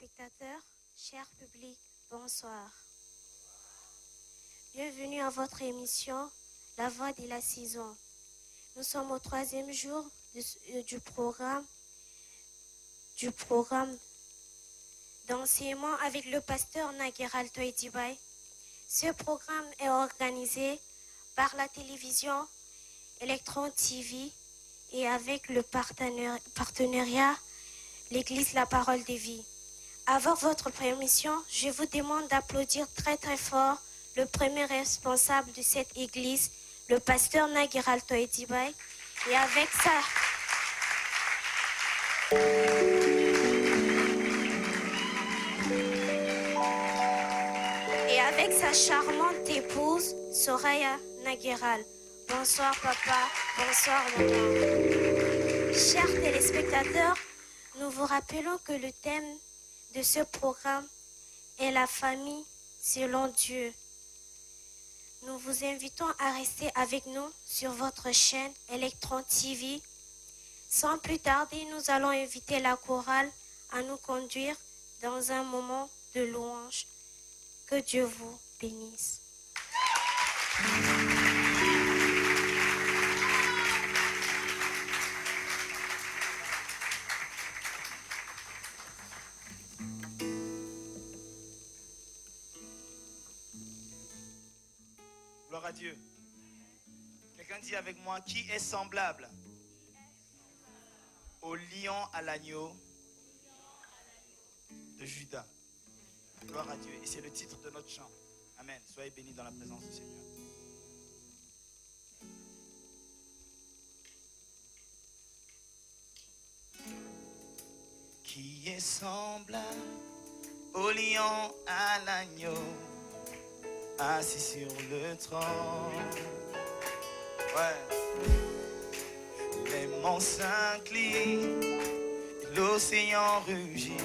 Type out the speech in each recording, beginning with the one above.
téléspectateurs, cher public, bonsoir. Bienvenue à votre émission La Voix de la Saison. Nous sommes au 3e jour du programme d'enseignement avec le pasteur Naguéral Toïdibaï. Ce programme est organisé par la télévision Electron TV et avec le partenariat l'Église La Parole des Vies. Avant votre permission, je vous demande d'applaudir très très fort le premier responsable de cette église, le pasteur Naguéral Toïdibaï, et avec sa charmante épouse, Soraya Naguéral. Bonsoir papa, bonsoir maman. Chers téléspectateurs, nous vous rappelons que le thème de ce programme est la famille selon Dieu. Nous vous invitons à rester avec nous sur votre chaîne Electron TV. Sans plus tarder, nous allons inviter la chorale à nous conduire dans un moment de louange. Que Dieu vous bénisse. Gloire à Dieu. Quelqu'un dit avec moi, qui est semblable au lion à l'agneau de Judas? Gloire à Dieu. Et c'est le titre de notre chant. Amen. Soyez bénis dans la présence du Seigneur. Qui est semblable au lion à l'agneau, assis sur le trône. Ouais. Les monts s'inclinent, et l'océan rugit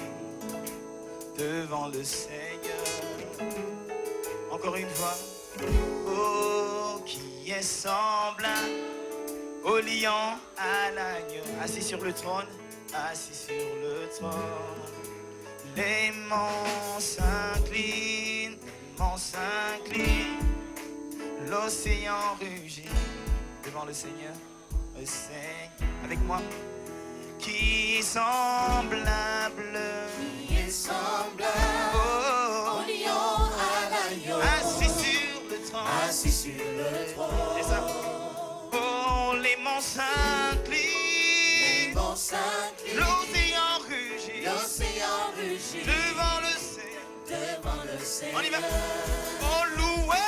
devant le Seigneur. Encore une fois. Oh, qui est semblable au lion à l'agneau, assis sur le trône, assis sur le trône. Les monts s'inclinent, l'océan rugit devant le Seigneur, avec moi. Qui est semblable, au lion à l'agneau, assis sur le trône, c'est ça. Oh, les monts s'inclinent, l'océan rugit devant le Seigneur. On y va. Oh, loué.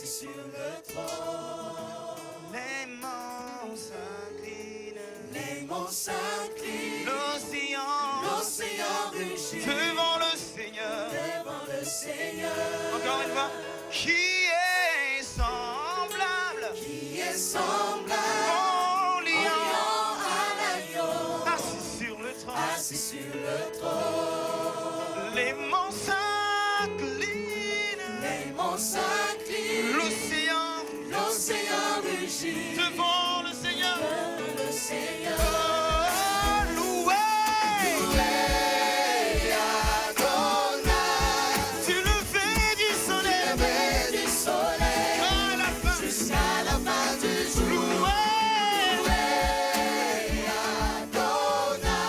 Sur le trône, les monts s'inclinent, l'océan rugit devant le Seigneur. Encore une fois, qui est semblable au lion à l'agneau, assis sur le trône. Les monts s'inclinent, l'océan rugit devant le Seigneur. Oh, loué, Adonai, tu lever du soleil, jusqu'à la fin du jour. loué, Adonai,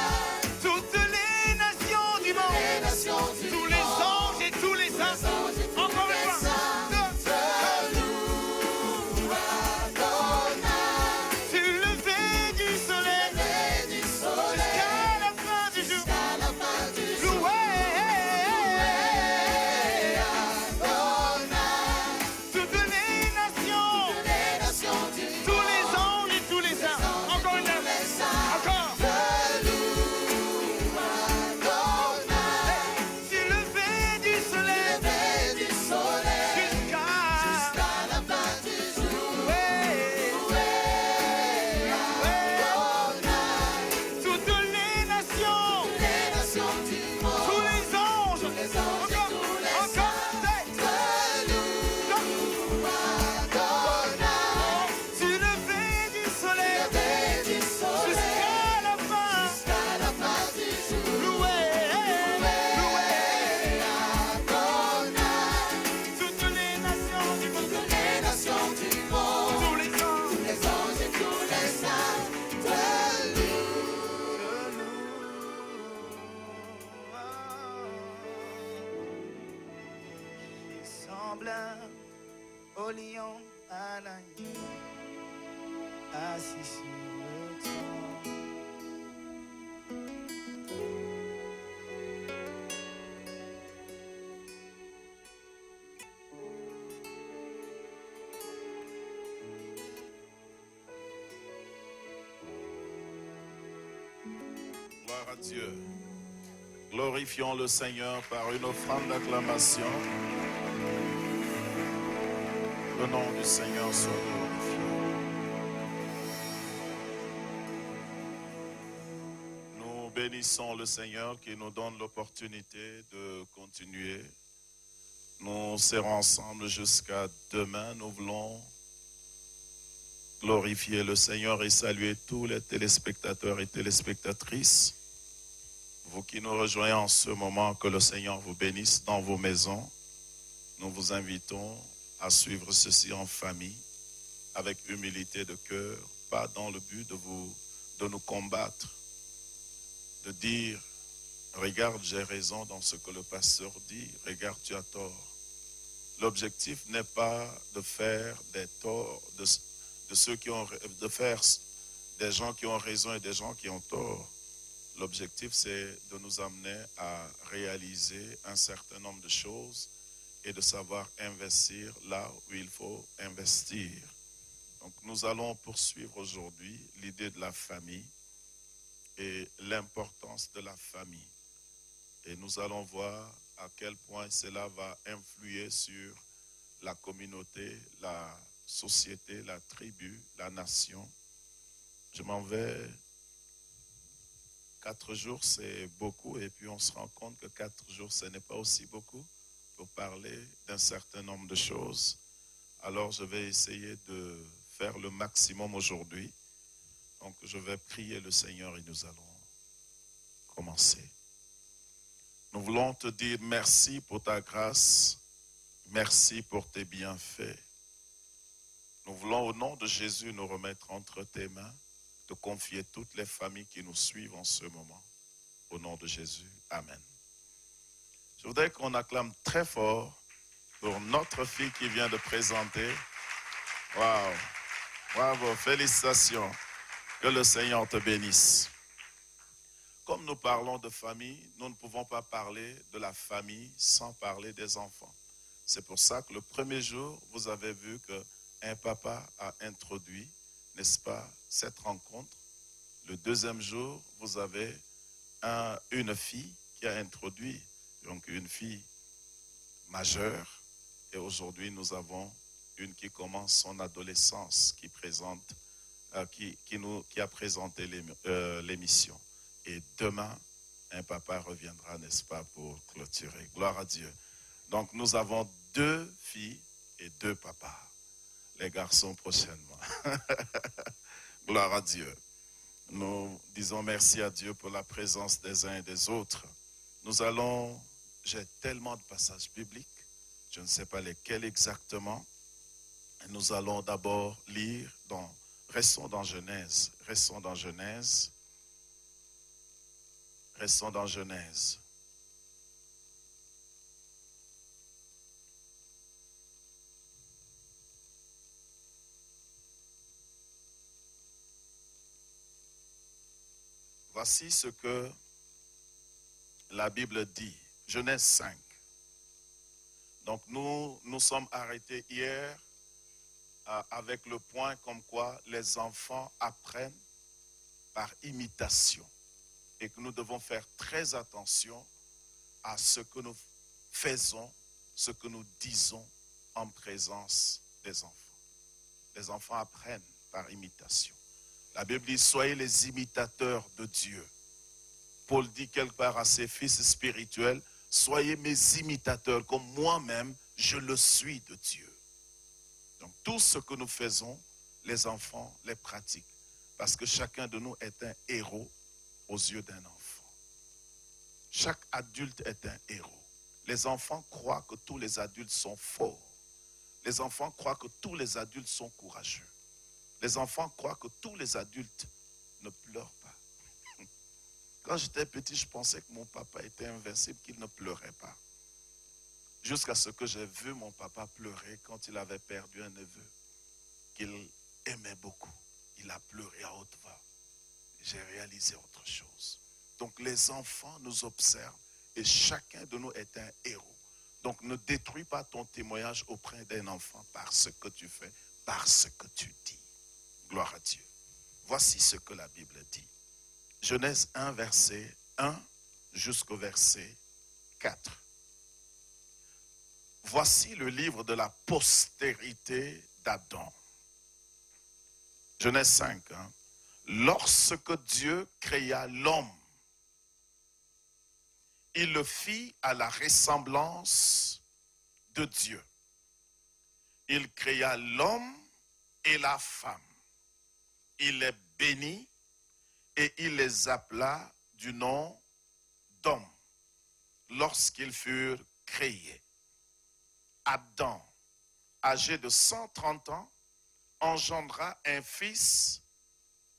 toutes les nations du monde, tous les anges plein au lion à l'agneau, assis sur le trône. Gloire à Dieu. Glorifions le Seigneur par une offrande d'acclamation. Le nom du Seigneur soit glorifié. Nous bénissons le Seigneur qui nous donne l'opportunité de continuer. Nous serons ensemble jusqu'à demain. Nous voulons glorifier le Seigneur et saluer tous les téléspectateurs et téléspectatrices. Vous qui nous rejoignez en ce moment, que le Seigneur vous bénisse dans vos maisons. Nous vous invitons à suivre ceci en famille, avec humilité de cœur, pas dans le but de nous combattre, de dire, regarde, j'ai raison dans ce que le pasteur dit, regarde, tu as tort. L'objectif n'est pas de faire des torts, de ceux qui ont, de faire des gens qui ont raison et des gens qui ont tort. L'objectif, c'est de nous amener à réaliser un certain nombre de choses et de savoir investir là où il faut investir. Donc, nous allons poursuivre aujourd'hui l'idée de la famille et l'importance de la famille. Et nous allons voir à quel point cela va influer sur la communauté, la société, la tribu, la nation. Je m'en vais. 4 jours, c'est beaucoup, et puis on se rend compte que 4 jours, ce n'est pas aussi beaucoup pour parler d'un certain nombre de choses. Alors, je vais essayer de faire le maximum aujourd'hui. Donc, je vais prier le Seigneur et nous allons commencer. Nous voulons te dire merci pour ta grâce, merci pour tes bienfaits. Nous voulons, au nom de Jésus, nous remettre entre tes mains, de confier toutes les familles qui nous suivent en ce moment. Au nom de Jésus, Amen. Je voudrais qu'on acclame très fort pour notre fille qui vient de présenter. Waouh! Bravo, félicitations. Que le Seigneur te bénisse. Comme nous parlons de famille, nous ne pouvons pas parler de la famille sans parler des enfants. C'est pour ça que le premier jour, vous avez vu qu'un papa a introduit, n'est-ce pas, cette rencontre. Le deuxième jour, vous avez une fille qui a introduit, donc une fille majeure. Et aujourd'hui, nous avons une qui commence son adolescence, qui a présenté l'émission. Et demain, un papa reviendra, n'est-ce pas, pour clôturer. Gloire à Dieu. Donc, nous avons 2 filles et 2 papas. Les garçons prochainement. Gloire à Dieu. Nous disons merci à Dieu pour la présence des uns et des autres. J'ai tellement de passages bibliques, je ne sais pas lesquels exactement. Nous allons d'abord lire restons dans Genèse. Voici ce que la Bible dit. Genèse 5. Donc nous sommes arrêtés hier avec le point comme quoi les enfants apprennent par imitation et que nous devons faire très attention à ce que nous faisons, ce que nous disons en présence des enfants. Les enfants apprennent par imitation. La Bible dit, soyez les imitateurs de Dieu. Paul dit quelque part à ses fils spirituels, soyez mes imitateurs comme moi-même, je le suis de Dieu. Donc tout ce que nous faisons, les enfants les pratiquent. Parce que chacun de nous est un héros aux yeux d'un enfant. Chaque adulte est un héros. Les enfants croient que tous les adultes sont forts. Les enfants croient que tous les adultes sont courageux. Les enfants croient que tous les adultes ne pleurent pas. Quand j'étais petit, je pensais que mon papa était invincible, qu'il ne pleurait pas. jusqu'à ce que j'ai vu mon papa pleurer quand il avait perdu un neveu qu'il aimait beaucoup. Il a pleuré à haute voix. J'ai réalisé autre chose. Donc les enfants nous observent et chacun de nous est un héros. Donc ne détruis pas ton témoignage auprès d'un enfant par ce que tu fais, par ce que tu dis. Gloire à Dieu. Voici ce que la Bible dit. Genèse 1, verset 1 jusqu'au verset 4. Voici le livre de la postérité d'Adam. Genèse 5. Hein. Lorsque Dieu créa l'homme, il le fit à la ressemblance de Dieu. Il créa l'homme et la femme. Il les bénit et il les appela du nom d'homme lorsqu'ils furent créés. Adam, âgé de 130 ans, engendra un fils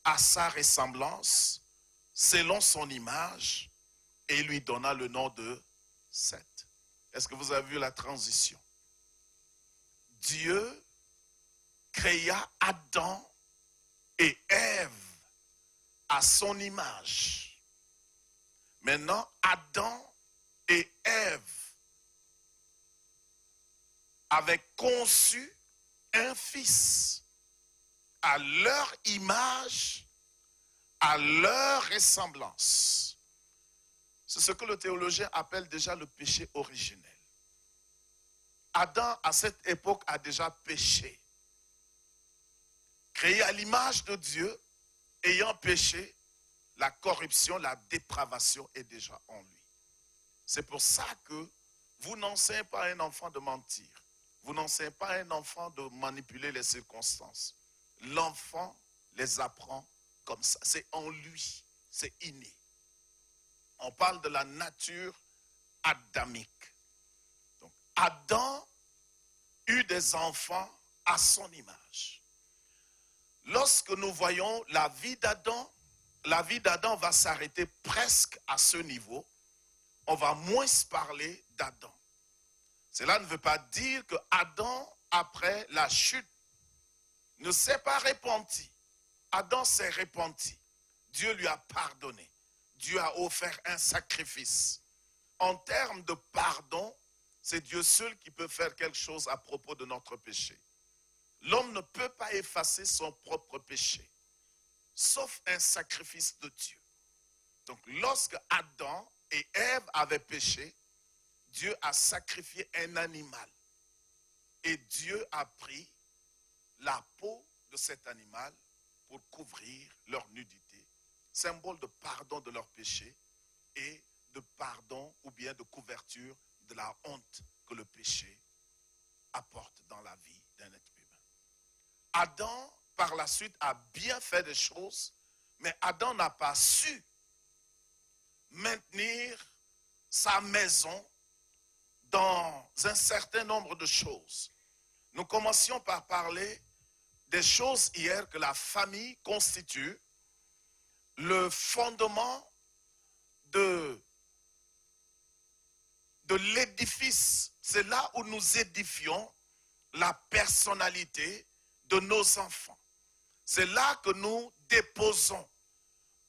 à sa ressemblance, selon son image, et lui donna le nom de Seth. Est-ce que vous avez vu la transition? Dieu créa Adam et Ève à son image. Maintenant, Adam et Ève avaient conçu un fils à leur image, à leur ressemblance. C'est ce que le théologien appelle déjà le péché originel. Adam, à cette époque, a déjà péché. Créé à l'image de Dieu, ayant péché, la corruption, la dépravation est déjà en lui. C'est pour ça que vous n'enseignez pas à un enfant de mentir. Vous n'enseignez pas à un enfant de manipuler les circonstances. L'enfant les apprend comme ça. C'est en lui, c'est inné. On parle de la nature adamique. Donc, Adam eut des enfants à son image. Lorsque nous voyons la vie d'Adam va s'arrêter presque à ce niveau. On va moins parler d'Adam. Cela ne veut pas dire que Adam, après la chute, ne s'est pas repenti. Adam s'est repenti. Dieu lui a pardonné. Dieu a offert un sacrifice. En termes de pardon, c'est Dieu seul qui peut faire quelque chose à propos de notre péché. L'homme ne peut pas effacer son propre péché, sauf un sacrifice de Dieu. Donc, lorsque Adam et Ève avaient péché, Dieu a sacrifié un animal. Et Dieu a pris la peau de cet animal pour couvrir leur nudité, symbole de pardon de leur péché et de pardon ou bien de couverture de la honte que le péché apporte dans la vie d'un être humain. Adam, par la suite, a bien fait des choses, mais Adam n'a pas su maintenir sa maison dans un certain nombre de choses. Nous commencions par parler des choses hier que la famille constitue le fondement de l'édifice. C'est là où nous édifions la personnalité de nos enfants. C'est là que nous déposons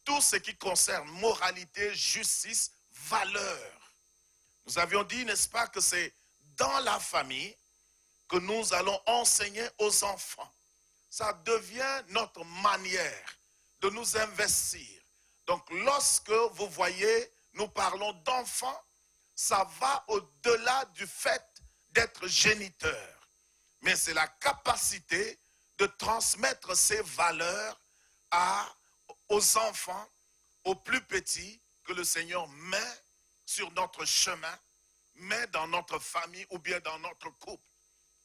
tout ce qui concerne moralité, justice, valeur. Nous avions dit, n'est-ce pas, que c'est dans la famille que nous allons enseigner aux enfants. Ça devient notre manière de nous investir. Donc, lorsque vous voyez, nous parlons d'enfants, ça va au-delà du fait d'être géniteur. Mais c'est la capacité de transmettre ces valeurs aux enfants, aux plus petits, que le Seigneur met sur notre chemin, met dans notre famille ou bien dans notre couple.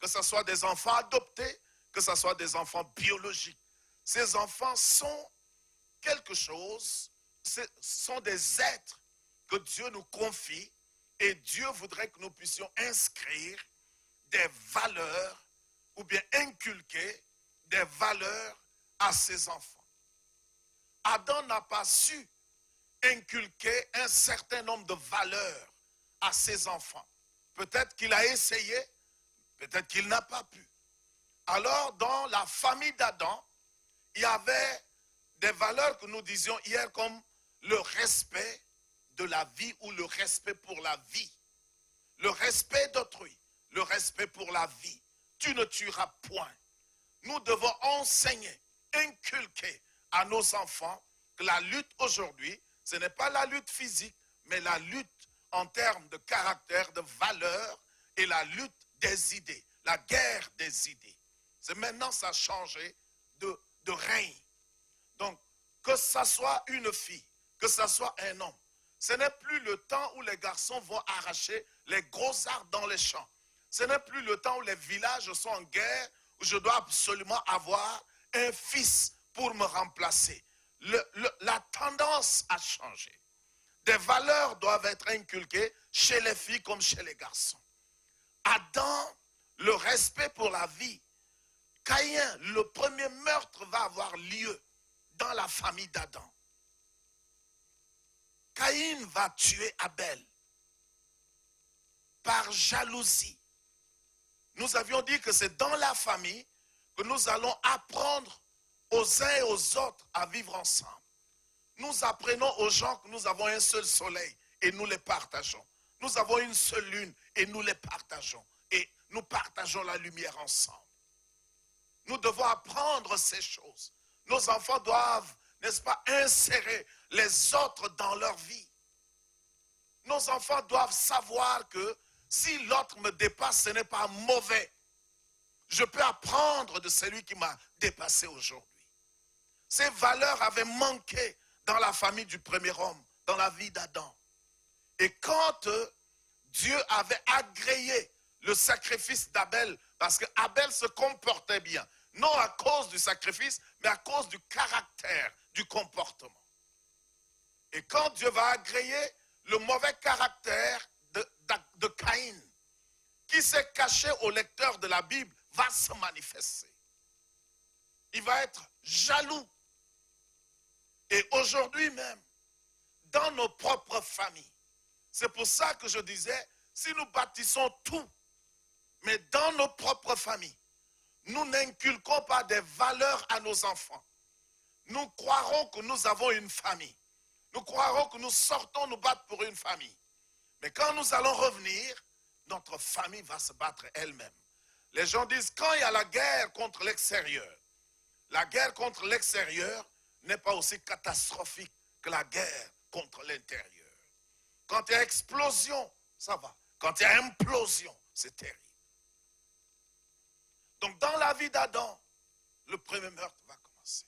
Que ce soit des enfants adoptés, que ce soit des enfants biologiques. Ces enfants sont quelque chose, sont des êtres que Dieu nous confie et Dieu voudrait que nous puissions inscrire des valeurs ou bien inculquer des valeurs à ses enfants. Adam n'a pas su inculquer un certain nombre de valeurs à ses enfants. Peut-être qu'il a essayé, peut-être qu'il n'a pas pu. Alors, dans la famille d'Adam, il y avait des valeurs que nous disions hier comme le respect de la vie ou le respect pour la vie. Le respect d'autrui, le respect pour la vie. Tu ne tueras point. Nous devons enseigner, inculquer à nos enfants que la lutte aujourd'hui, ce n'est pas la lutte physique, mais la lutte en termes de caractère, de valeur et la lutte des idées, la guerre des idées. C'est maintenant ça a changé de règne. Donc, que ça soit une fille, que ça soit un homme, ce n'est plus le temps où les garçons vont arracher les gros arbres dans les champs. Ce n'est plus le temps où les villages sont en guerre, où je dois absolument avoir un fils pour me remplacer. La tendance a changé. Des valeurs doivent être inculquées chez les filles comme chez les garçons. Adam, le respect pour la vie. Caïn, le premier meurtre va avoir lieu dans la famille d'Adam. Caïn va tuer Abel par jalousie. Nous avions dit que c'est dans la famille que nous allons apprendre aux uns et aux autres à vivre ensemble. Nous apprenons aux gens que nous avons un seul soleil et nous les partageons. Nous avons une seule lune et nous les partageons. Et nous partageons la lumière ensemble. Nous devons apprendre ces choses. Nos enfants doivent, n'est-ce pas, insérer les autres dans leur vie. Nos enfants doivent savoir que si l'autre me dépasse, ce n'est pas mauvais. Je peux apprendre de celui qui m'a dépassé aujourd'hui. Ces valeurs avaient manqué dans la famille du premier homme, dans la vie d'Adam. Et quand Dieu avait agréé le sacrifice d'Abel, parce qu'Abel se comportait bien, non à cause du sacrifice, mais à cause du caractère, du comportement. Et quand Dieu va agréer le mauvais caractère de Caïn, qui s'est caché au lecteur de la Bible, va se manifester. Il va être jaloux. Et aujourd'hui même, dans nos propres familles, c'est pour ça que je disais, si nous bâtissons tout, mais dans nos propres familles, nous n'inculquons pas des valeurs à nos enfants. Nous croirons que nous avons une famille. Nous croirons que nous sortons nous battre pour une famille. Mais quand nous allons revenir, notre famille va se battre elle-même. Les gens disent, quand il y a la guerre contre l'extérieur, la guerre contre l'extérieur n'est pas aussi catastrophique que la guerre contre l'intérieur. Quand il y a explosion, ça va. Quand il y a implosion, c'est terrible. Donc dans la vie d'Adam, le premier meurtre va commencer.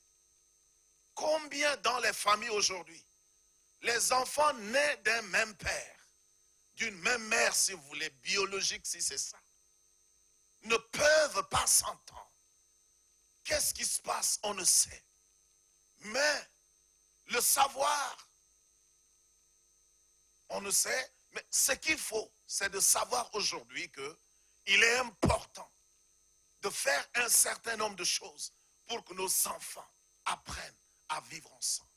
Combien dans les familles aujourd'hui, les enfants nés d'un même père, d'une même mère si vous voulez, biologique si c'est ça, ne peuvent pas s'entendre. Qu'est-ce qui se passe? On ne sait. Mais le savoir, on ne sait, mais ce qu'il faut, c'est de savoir aujourd'hui qu'il est important de faire un certain nombre de choses pour que nos enfants apprennent à vivre ensemble.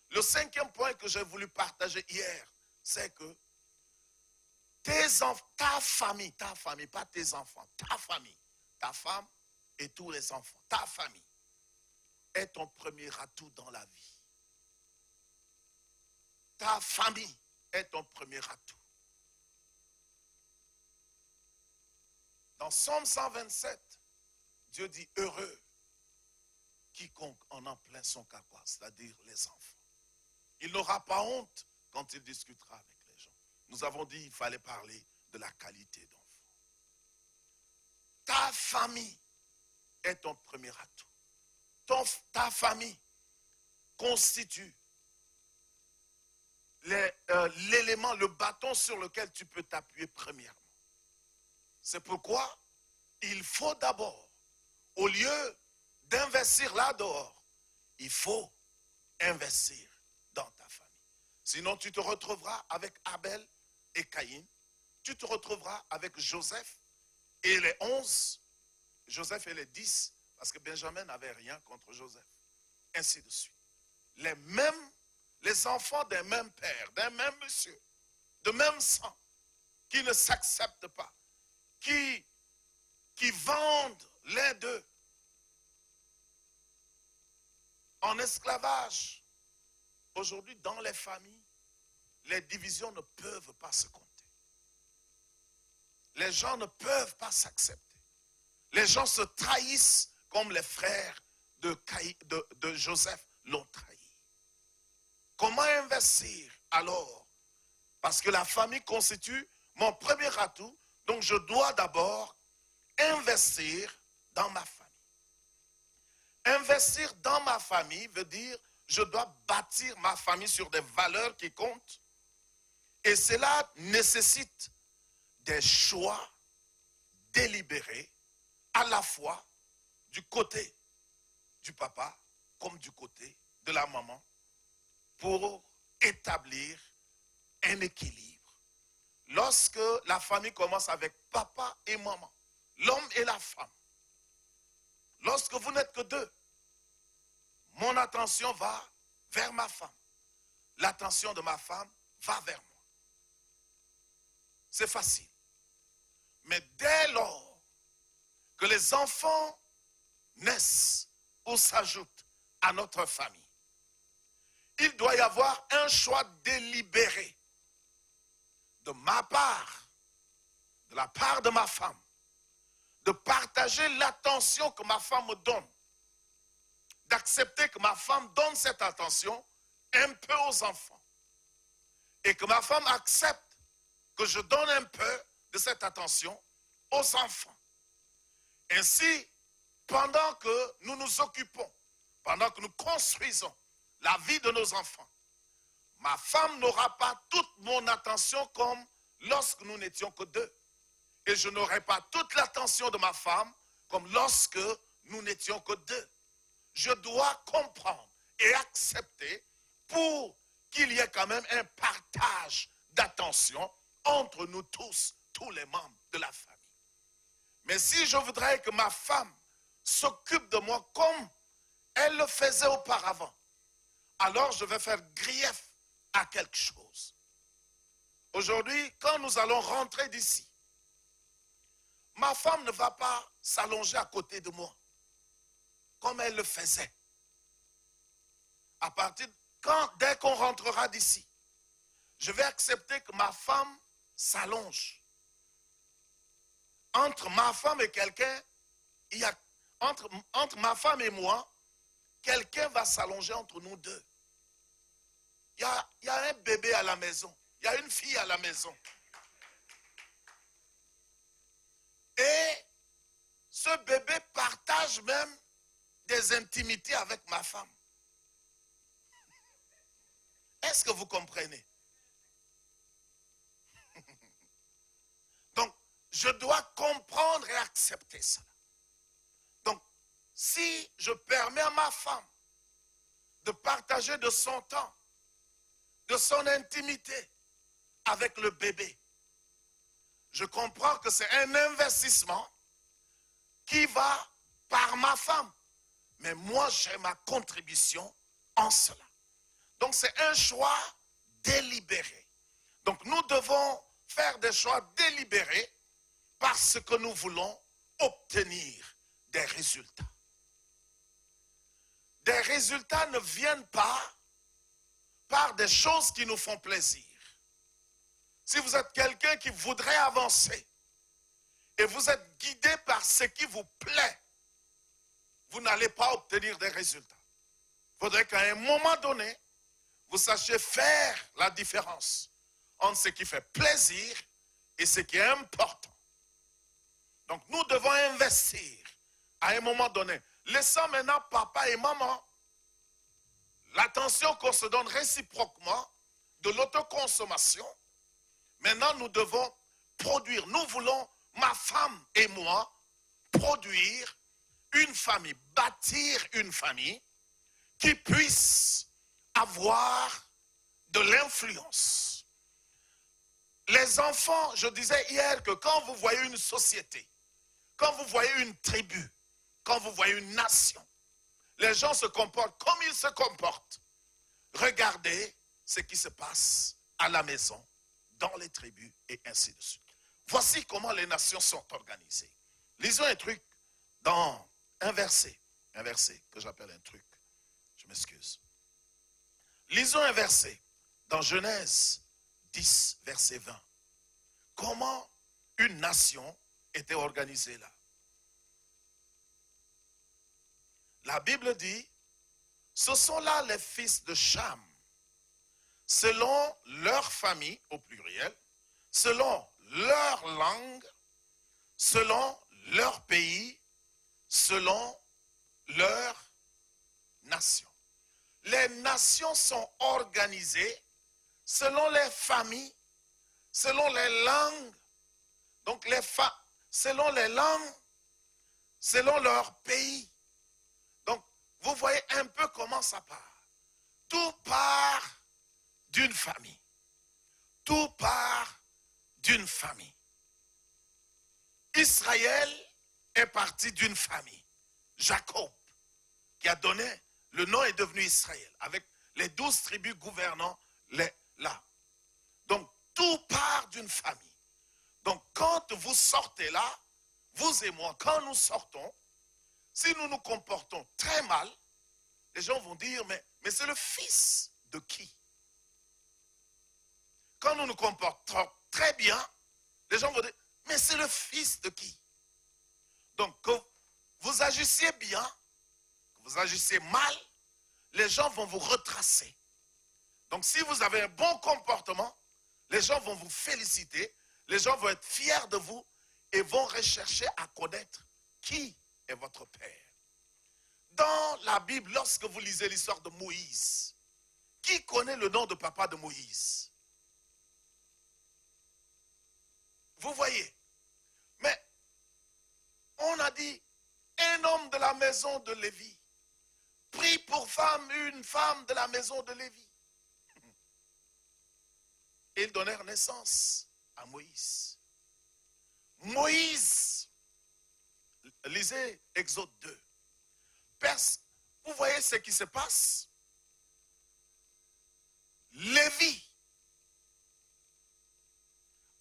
Le cinquième point que j'ai voulu partager hier, c'est que ta famille, pas tes enfants, ta famille, ta femme et tous les enfants, ta famille est ton premier atout dans la vie. Ta famille est ton premier atout. Dans Psaume 127, Dieu dit heureux quiconque en plein son carquois, c'est-à-dire les enfants. Il n'aura pas honte quand il discutera avec les gens. Nous avons dit qu'il fallait parler de la qualité d'enfant. Ta famille est ton premier atout. Ta famille constitue l'élément, le bâton sur lequel tu peux t'appuyer premièrement. C'est pourquoi il faut d'abord, au lieu d'investir là dehors, il faut investir dans ta famille. Sinon, tu te retrouveras avec Abel et Caïn. Tu te retrouveras avec Joseph et les 11, Joseph et les 10, parce que Benjamin n'avait rien contre Joseph. Ainsi de suite. Les enfants d'un même père, d'un même monsieur, de même sang, qui ne s'acceptent pas, qui vendent l'un d'eux en esclavage. Aujourd'hui, dans les familles, les divisions ne peuvent pas se compter. Les gens ne peuvent pas s'accepter. Les gens se trahissent comme les frères de Joseph l'ont trahi. Comment investir alors? Parce que la famille constitue mon premier atout, donc je dois d'abord investir dans ma famille. Investir dans ma famille veut dire je dois bâtir ma famille sur des valeurs qui comptent. Et cela nécessite des choix délibérés à la fois du côté du papa comme du côté de la maman pour établir un équilibre. Lorsque la famille commence avec papa et maman, l'homme et la femme, lorsque vous n'êtes que deux, mon attention va vers ma femme. L'attention de ma femme va vers moi. C'est facile. Mais dès lors que les enfants naissent ou s'ajoutent à notre famille, il doit y avoir un choix délibéré de ma part, de la part de ma femme, de partager l'attention que ma femme me donne, d'accepter que ma femme donne cette attention un peu aux enfants et que ma femme accepte que je donne un peu de cette attention aux enfants. Ainsi, pendant que nous nous occupons, pendant que nous construisons la vie de nos enfants, ma femme n'aura pas toute mon attention comme lorsque nous n'étions que deux. Et je n'aurai pas toute l'attention de ma femme comme lorsque nous n'étions que deux. Je dois comprendre et accepter pour qu'il y ait quand même un partage d'attention entre nous tous les membres de la famille. Mais si je voudrais que ma femme s'occupe de moi comme elle le faisait auparavant, alors je vais faire grief à quelque chose. Aujourd'hui, quand nous allons rentrer d'ici, ma femme ne va pas s'allonger à côté de moi comme elle le faisait. Dès qu'on rentrera d'ici, je vais accepter que ma femme s'allonge. Entre ma femme et quelqu'un, entre ma femme et moi, quelqu'un va s'allonger entre nous deux. Il y a un bébé à la maison, il y a une fille à la maison. Et ce bébé partage même des intimités avec ma femme. Est-ce que vous comprenez? Donc, je dois comprendre et accepter cela. Donc, si je permets à ma femme de partager de son temps, de son intimité avec le bébé, je comprends que c'est un investissement qui va par ma femme. Mais moi, j'ai ma contribution en cela. Donc, c'est un choix délibéré. Donc, nous devons faire des choix délibérés parce que nous voulons obtenir des résultats. Des résultats ne viennent pas par des choses qui nous font plaisir. Si vous êtes quelqu'un qui voudrait avancer et vous êtes guidé par ce qui vous plaît, vous n'allez pas obtenir des résultats. Il faudrait qu'à un moment donné, vous sachiez faire la différence entre ce qui fait plaisir et ce qui est important. Donc nous devons investir à un moment donné. Laissons maintenant papa et maman l'attention qu'on se donne réciproquement de l'autoconsommation. Maintenant nous devons produire. Nous voulons, ma femme et moi, produire une famille, bâtir une famille qui puisse avoir de l'influence. Les enfants, je disais hier que quand vous voyez une société, quand vous voyez une tribu, quand vous voyez une nation, les gens se comportent comme ils se comportent. Regardez ce qui se passe à la maison dans les tribus, et ainsi de suite. Voici comment les nations sont organisées. Lisons un truc dans un verset que j'appelle un truc. Je m'excuse. Lisons un verset dans Genèse 10, verset 20. Comment une nation était organisée là. La Bible dit, ce sont là les fils de Cham, selon leur famille, au pluriel, selon leur langue, selon leur pays, selon leur nation. Les nations sont organisées selon les familles, selon les langues, donc selon les langues, selon leur pays. Donc, vous voyez un peu comment ça part. Tout part d'une famille. Tout part d'une famille. Israël est parti d'une famille. Jacob, qui a donné, le nom est devenu Israël, avec les 12 tribus gouvernant là. Donc, tout part d'une famille. Donc, quand vous sortez là, vous et moi, quand nous sortons, si nous nous comportons très mal, les gens vont dire, mais c'est le fils de qui? Quand nous nous comportons très bien, les gens vont dire, mais c'est le fils de qui? Donc, que vous agissiez bien, que vous agissiez mal, les gens vont vous retracer. Donc, si vous avez un bon comportement, les gens vont vous féliciter, les gens vont être fiers de vous et vont rechercher à connaître qui est votre père. Dans la Bible, lorsque vous lisez l'histoire de Moïse, qui connaît le nom de papa de Moïse? Vous voyez? Mais on a dit, un homme de la maison de Lévi prit pour femme une femme de la maison de Lévi. Ils donnèrent naissance à Moïse. Moïse, lisez Exode 2. Vous voyez ce qui se passe? Lévi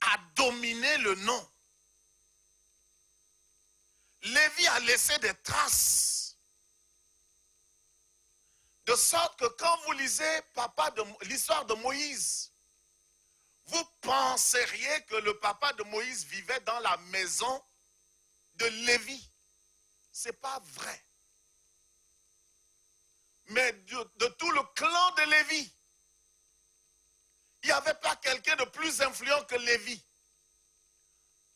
a dominé le nom. Lévi a laissé des traces. De sorte que quand vous lisez l'histoire de Moïse, vous penseriez que le papa de Moïse vivait dans la maison de Lévi. Ce n'est pas vrai. Mais de tout le clan de Lévi, il n'y avait pas quelqu'un de plus influent que Lévi.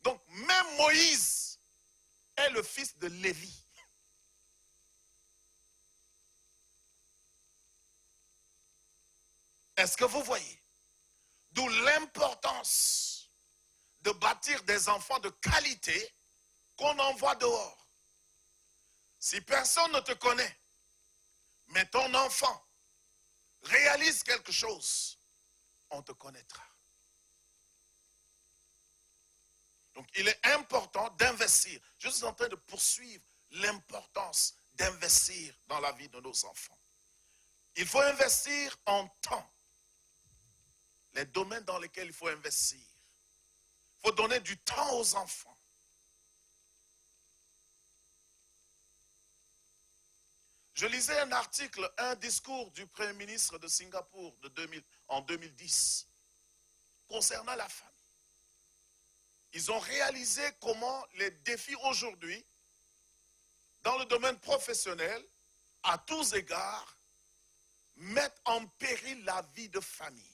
Donc même Moïse est le fils de Lévi. Est-ce que vous voyez? D'où l'importance de bâtir des enfants de qualité qu'on envoie dehors. Si personne ne te connaît, mais ton enfant réalise quelque chose, on te connaîtra. Donc il est important d'investir. Je suis en train de poursuivre l'importance d'investir dans la vie de nos enfants. Il faut investir en temps. Les domaines dans lesquels il faut investir. Il faut donner du temps aux enfants. Je lisais un article, un discours du Premier ministre de Singapour en 2010 concernant la famille. Ils ont réalisé comment les défis aujourd'hui, dans le domaine professionnel, à tous égards, mettent en péril la vie de famille.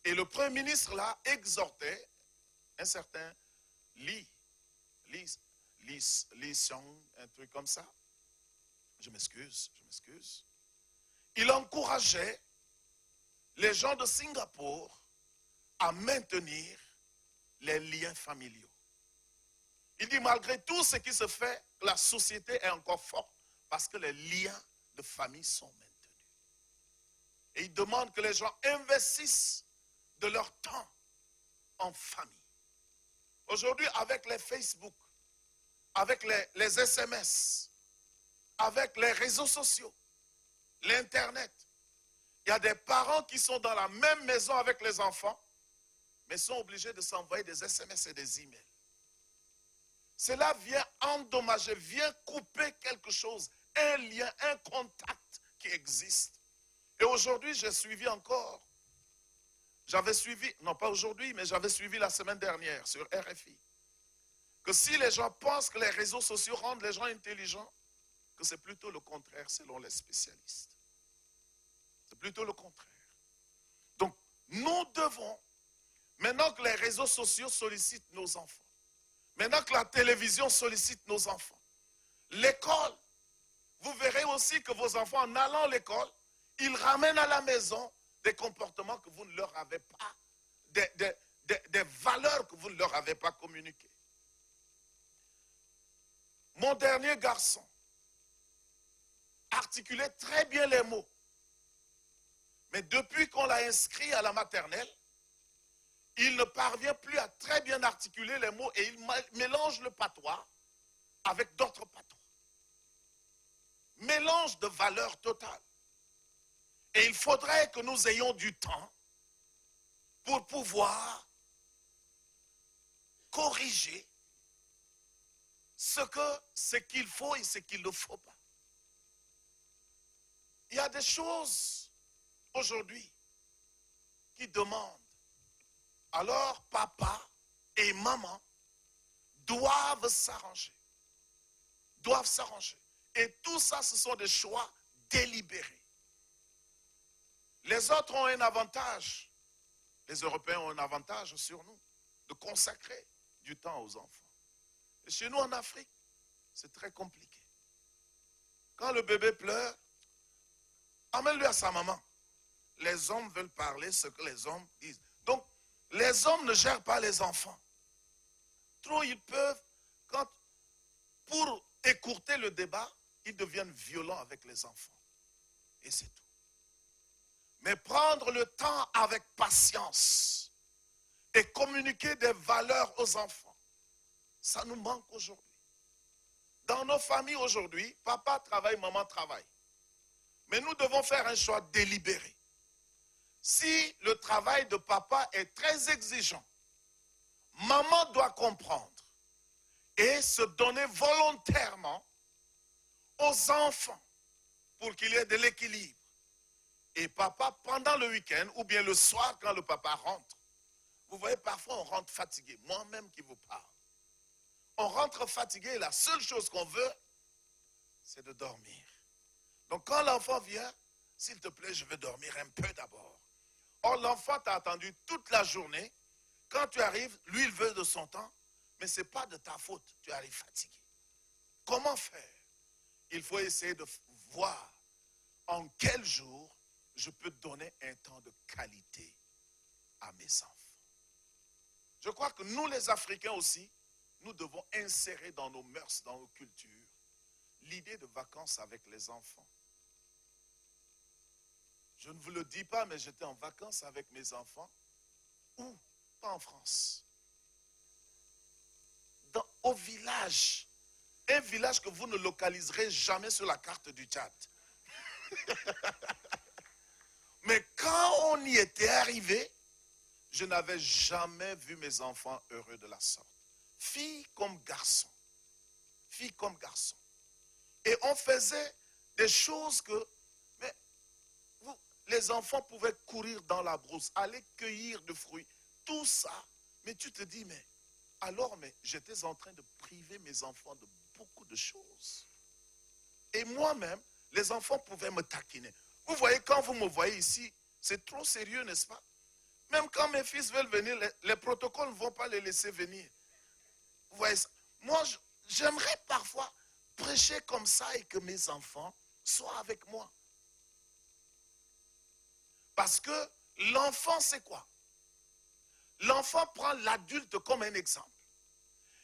Et le Premier ministre là exhortait un certain Lee Siong, un truc comme ça. Je m'excuse. Il encourageait les gens de Singapour à maintenir les liens familiaux. Il dit, malgré tout ce qui se fait, la société est encore forte parce que les liens de famille sont maintenus. Et il demande que les gens investissent de leur temps en famille. Aujourd'hui, avec les Facebook, avec les SMS, avec les réseaux sociaux, l'Internet, il y a des parents qui sont dans la même maison avec les enfants, mais sont obligés de s'envoyer des SMS et des emails. Cela vient endommager, vient couper quelque chose, un lien, un contact qui existe. Et aujourd'hui, j'ai suivi encore. J'avais suivi, non pas aujourd'hui, mais j'avais suivi la semaine dernière sur RFI. Que si les gens pensent que les réseaux sociaux rendent les gens intelligents, que c'est plutôt le contraire selon les spécialistes. C'est plutôt le contraire. Donc, nous devons, maintenant que les réseaux sociaux sollicitent nos enfants, maintenant que la télévision sollicite nos enfants, l'école, vous verrez aussi que vos enfants, en allant à l'école, ils ramènent à la maison des comportements que vous ne leur avez pas, des valeurs que vous ne leur avez pas communiquées. Mon dernier garçon articulait très bien les mots. Mais depuis qu'on l'a inscrit à la maternelle, il ne parvient plus à très bien articuler les mots et il mélange le patois avec d'autres patois. Mélange de valeurs totales. Et il faudrait que nous ayons du temps pour pouvoir corriger ce qu'il faut et ce qu'il ne faut pas. Il y a des choses aujourd'hui qui demandent. Alors papa et maman doivent s'arranger. Doivent s'arranger. Et tout ça, ce sont des choix délibérés. Les autres ont un avantage. Les Européens ont un avantage sur nous de consacrer du temps aux enfants. Et chez nous en Afrique, c'est très compliqué. Quand le bébé pleure, amène-le à sa maman. Les hommes veulent parler ce que les hommes disent. Donc, les hommes ne gèrent pas les enfants. Trop ils peuvent, pour écourter le débat, ils deviennent violents avec les enfants. Et c'est tout. Mais prendre le temps avec patience et communiquer des valeurs aux enfants, ça nous manque aujourd'hui. Dans nos familles aujourd'hui, papa travaille, maman travaille. Mais nous devons faire un choix délibéré. Si le travail de papa est très exigeant, maman doit comprendre et se donner volontairement aux enfants pour qu'il y ait de l'équilibre. Et papa, pendant le week-end ou bien le soir quand le papa rentre, vous voyez, parfois on rentre fatigué, moi-même qui vous parle. On rentre fatigué et la seule chose qu'on veut, c'est de dormir. Donc quand l'enfant vient, s'il te plaît, je veux dormir un peu d'abord. Or, l'enfant t'a attendu toute la journée. Quand tu arrives, lui, il veut de son temps, mais ce n'est pas de ta faute. Tu arrives fatigué. Comment faire? Il faut essayer de voir en quel jour je peux donner un temps de qualité à mes enfants. Je crois que nous, les Africains aussi, nous devons insérer dans nos mœurs, dans nos cultures, l'idée de vacances avec les enfants. Je ne vous le dis pas, mais j'étais en vacances avec mes enfants. Où? Pas en France. Au village. Un village que vous ne localiserez jamais sur la carte du Tchad. Mais quand on y était arrivé, je n'avais jamais vu mes enfants heureux de la sorte. Filles comme garçons. Filles comme garçons. Et on faisait des choses que... Mais les enfants pouvaient courir dans la brousse, aller cueillir des fruits. Tout ça. Mais tu te dis, mais... Alors, mais j'étais en train de priver mes enfants de beaucoup de choses. Et moi-même, les enfants pouvaient me taquiner. Vous voyez, quand vous me voyez ici, c'est trop sérieux, n'est-ce pas? Même quand mes fils veulent venir, les protocoles ne vont pas les laisser venir. Vous voyez ça? Moi, j'aimerais parfois prêcher comme ça et que mes enfants soient avec moi. Parce que l'enfant, c'est quoi? L'enfant prend l'adulte comme un exemple.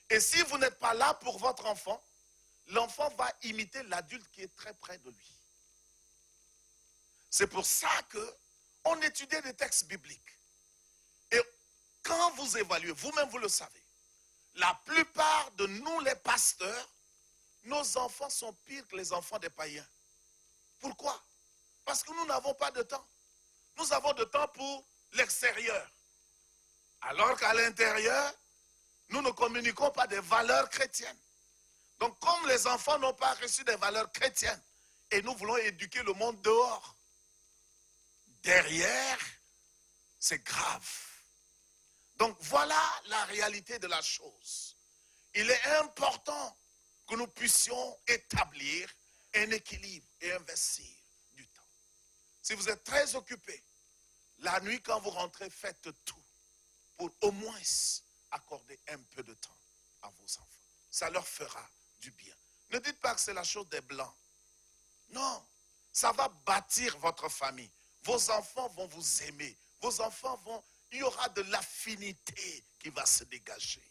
Et si vous n'êtes pas là pour votre enfant, l'enfant va imiter l'adulte qui est très près de lui. C'est pour ça qu'on étudie des textes bibliques. Et quand vous évaluez, vous-même vous le savez, la plupart de nous les pasteurs, nos enfants sont pires que les enfants des païens. Pourquoi? Parce que nous n'avons pas de temps. Nous avons de temps pour l'extérieur. Alors qu'à l'intérieur, nous ne communiquons pas des valeurs chrétiennes. Donc comme les enfants n'ont pas reçu des valeurs chrétiennes, et nous voulons éduquer le monde dehors, derrière, c'est grave. Donc voilà la réalité de la chose. Il est important que nous puissions établir un équilibre et investir du temps. Si vous êtes très occupé, la nuit quand vous rentrez, faites tout pour au moins accorder un peu de temps à vos enfants. Ça leur fera du bien. Ne dites pas que c'est la chose des blancs. Non, ça va bâtir votre famille. Vos enfants vont vous aimer. Vos enfants vont... Il y aura de l'affinité qui va se dégager.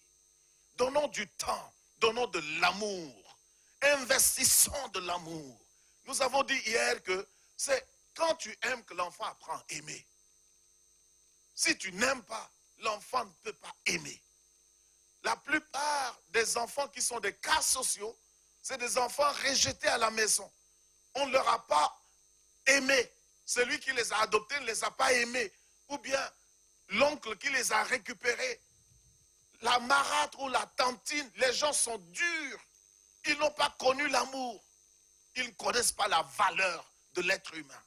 Donnons du temps, donnons de l'amour. Investissons de l'amour. Nous avons dit hier que c'est quand tu aimes que l'enfant apprend à aimer. Si tu n'aimes pas, l'enfant ne peut pas aimer. La plupart des enfants qui sont des cas sociaux, c'est des enfants rejetés à la maison. On ne leur a pas aimé. Celui qui les a adoptés ne les a pas aimés. Ou bien l'oncle qui les a récupérés. La marâtre ou la tantine, les gens sont durs. Ils n'ont pas connu l'amour. Ils ne connaissent pas la valeur de l'être humain.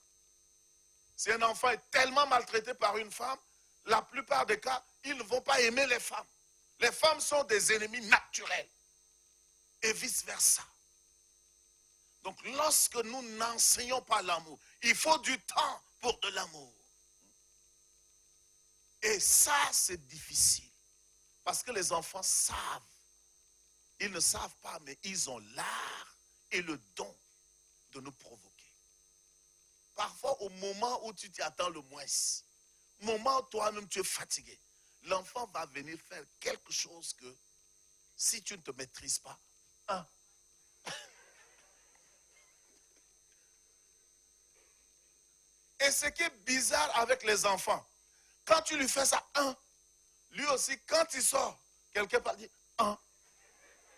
Si un enfant est tellement maltraité par une femme, la plupart des cas, ils ne vont pas aimer les femmes. Les femmes sont des ennemis naturels. Et vice-versa. Donc lorsque nous n'enseignons pas l'amour, il faut du temps pour de l'amour. Et ça, c'est difficile. Parce que les enfants savent. Ils ne savent pas, mais ils ont l'art et le don de nous provoquer. Parfois, au moment où tu t'y attends le moins, au moment où toi-même tu es fatigué, l'enfant va venir faire quelque chose que, si tu ne te maîtrises pas, Et ce qui est bizarre avec les enfants, quand tu lui fais ça, lui aussi, quand il sort, quelqu'un part dire,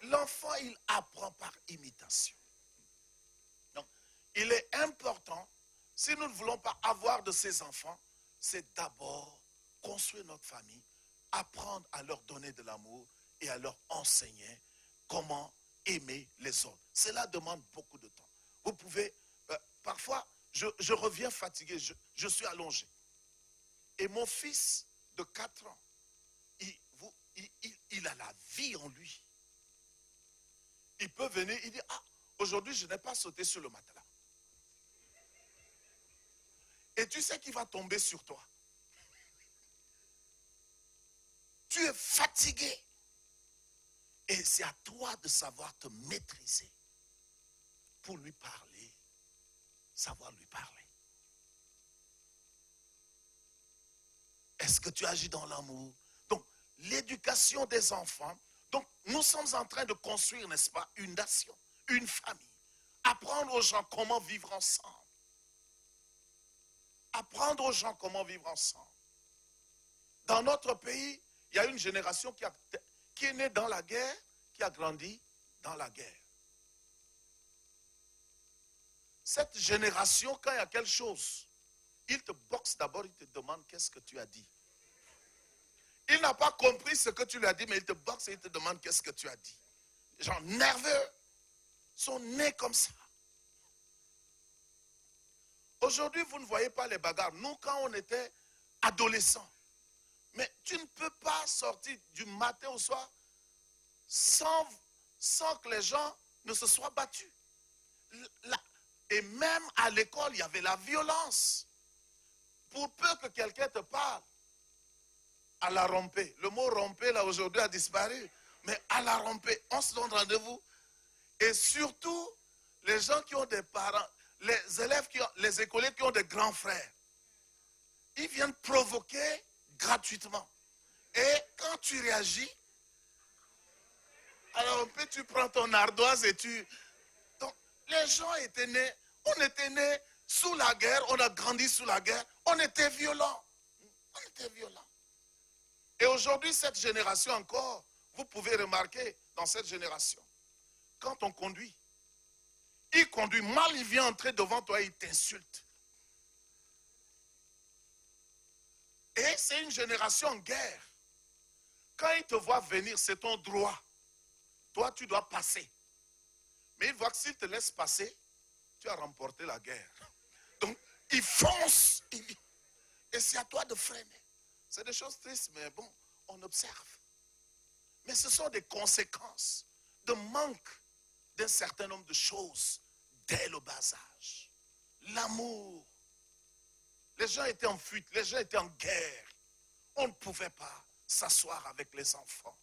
l'enfant, il apprend par imitation. Donc, il est important, si nous ne voulons pas avoir de ces enfants, c'est d'abord construire notre famille, apprendre à leur donner de l'amour et à leur enseigner comment aimer les autres. Cela demande beaucoup de temps. Vous pouvez, parfois, je reviens fatigué, je suis allongé. Et mon fils de 4 ans, il a la vie en lui. Il peut venir, il dit, aujourd'hui je n'ai pas sauté sur le matelas. Et tu sais qu'il va tomber sur toi. Tu es fatigué. Et c'est à toi de savoir te maîtriser pour lui parler, savoir lui parler. Est-ce que tu agis dans l'amour? Donc, l'éducation des enfants. Donc, nous sommes en train de construire, n'est-ce pas, une nation, une famille. Apprendre aux gens comment vivre ensemble. Apprendre aux gens comment vivre ensemble. Dans notre pays, il y a une génération qui est née dans la guerre, qui a grandi dans la guerre. Cette génération, quand il y a quelque chose, il te boxe d'abord, il te demande qu'est-ce que tu as dit. Il n'a pas compris ce que tu lui as dit, mais il te boxe et il te demande qu'est-ce que tu as dit. Les gens nerveux sont nés comme ça. Aujourd'hui, vous ne voyez pas les bagarres. Nous, quand on était adolescents, mais tu ne peux pas sortir du matin au soir sans que les gens ne se soient battus. Et même à l'école, il y avait la violence. Pour peu que quelqu'un te parle, à la rompée. Le mot rompée, là, aujourd'hui, a disparu. Mais à la rompée, on se donne rendez-vous. Et surtout, les gens qui ont des parents, les élèves, les écoliers qui ont des grands frères, ils viennent provoquer gratuitement. Et quand tu réagis, alors tu prends ton ardoise et tu... Donc, les gens étaient nés, on était nés sous la guerre, on a grandi sous la guerre, on était violents. On était violents. Et aujourd'hui, cette génération encore, vous pouvez remarquer dans cette génération, quand on conduit, il conduit mal, il vient entrer devant toi et il t'insulte. Et c'est une génération en guerre. Quand il te voit venir, c'est ton droit. Toi, tu dois passer. Mais il voit que s'il te laisse passer, tu as remporté la guerre. Donc, il fonce. Et c'est à toi de freiner. C'est des choses tristes, mais bon, on observe. Mais ce sont des conséquences de manque d'un certain nombre de choses dès le bas âge. L'amour. Les gens étaient en fuite, les gens étaient en guerre. On ne pouvait pas s'asseoir avec les enfants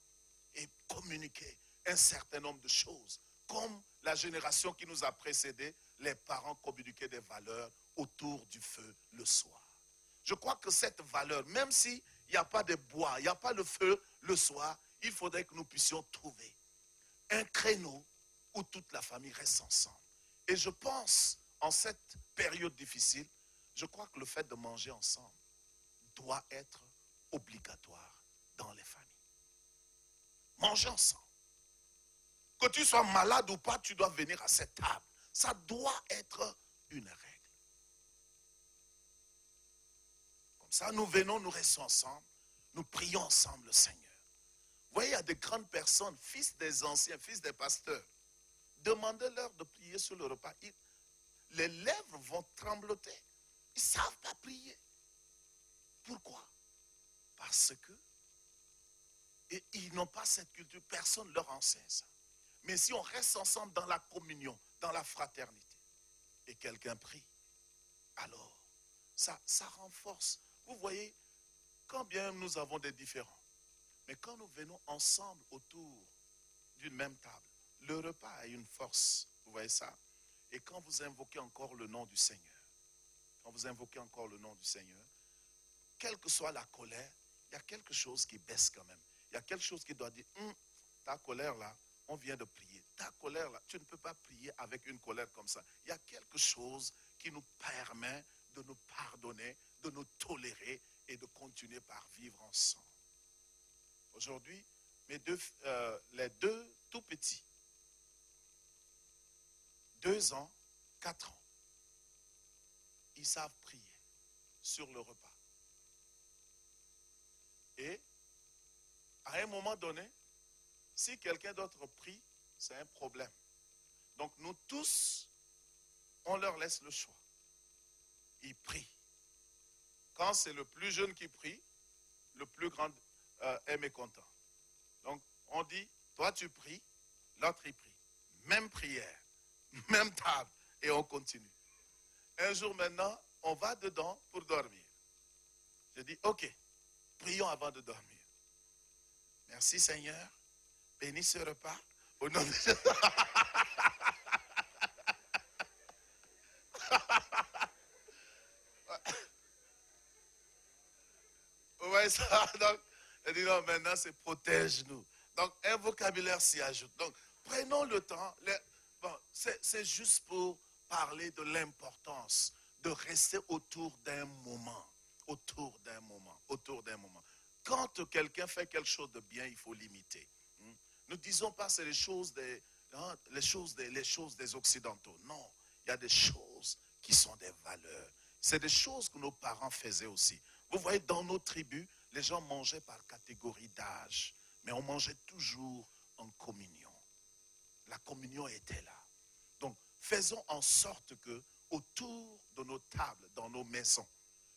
et communiquer un certain nombre de choses. Comme la génération qui nous a précédés, les parents communiquaient des valeurs autour du feu le soir. Je crois que cette valeur, même s'il n'y a pas de bois, il n'y a pas de feu le soir, il faudrait que nous puissions trouver un créneau où toute la famille reste ensemble. Et je pense, en cette période difficile, je crois que le fait de manger ensemble doit être obligatoire dans les familles. Manger ensemble. Que tu sois malade ou pas, tu dois venir à cette table. Ça doit être une règle. Comme ça, nous venons, nous restons ensemble, nous prions ensemble le Seigneur. Vous voyez, il y a des grandes personnes, fils des anciens, fils des pasteurs. Demandez-leur de prier sur le repas. Les lèvres vont trembloter. Ils ne savent pas prier. Pourquoi? Parce que ils n'ont pas cette culture. Personne ne leur enseigne ça. Mais si on reste ensemble dans la communion, dans la fraternité, et quelqu'un prie, alors ça renforce. Vous voyez, quand bien nous avons des différends, mais quand nous venons ensemble autour d'une même table, le repas a une force. Vous voyez ça? Et quand vous invoquez encore le nom du Seigneur, quelle que soit la colère, il y a quelque chose qui baisse quand même. Il y a quelque chose qui doit dire, ta colère là, on vient de prier. Ta colère là, tu ne peux pas prier avec une colère comme ça. Il y a quelque chose qui nous permet de nous pardonner, de nous tolérer et de continuer par vivre ensemble. Aujourd'hui, les deux tout petits, 2 ans, 4 ans, ils savent prier sur le repas. Et à un moment donné, si quelqu'un d'autre prie, c'est un problème. Donc nous tous, on leur laisse le choix. Ils prient. Quand c'est le plus jeune qui prie, le plus grand est mécontent. Donc on dit, toi tu pries, l'autre il prie. Même prière, même table, et on continue. Un jour maintenant, on va dedans pour dormir. Je dis, ok, prions avant de dormir. Merci Seigneur, bénis ce repas. Au nom de Jésus. Vous voyez ça? Donc, elle dit non, maintenant c'est protège-nous. Donc, un vocabulaire s'y ajoute. Donc, prenons le temps. C'est juste pour parler de l'importance de rester autour d'un moment. Autour d'un moment. Quand quelqu'un fait quelque chose de bien, il faut l'imiter. Ne disons pas c'est les choses des Occidentaux. Non, il y a des choses qui sont des valeurs. C'est des choses que nos parents faisaient aussi. Vous voyez, dans nos tribus, les gens mangeaient par catégorie d'âge, mais on mangeait toujours en communion. La communion était là. Donc, faisons en sorte que autour de nos tables, dans nos maisons,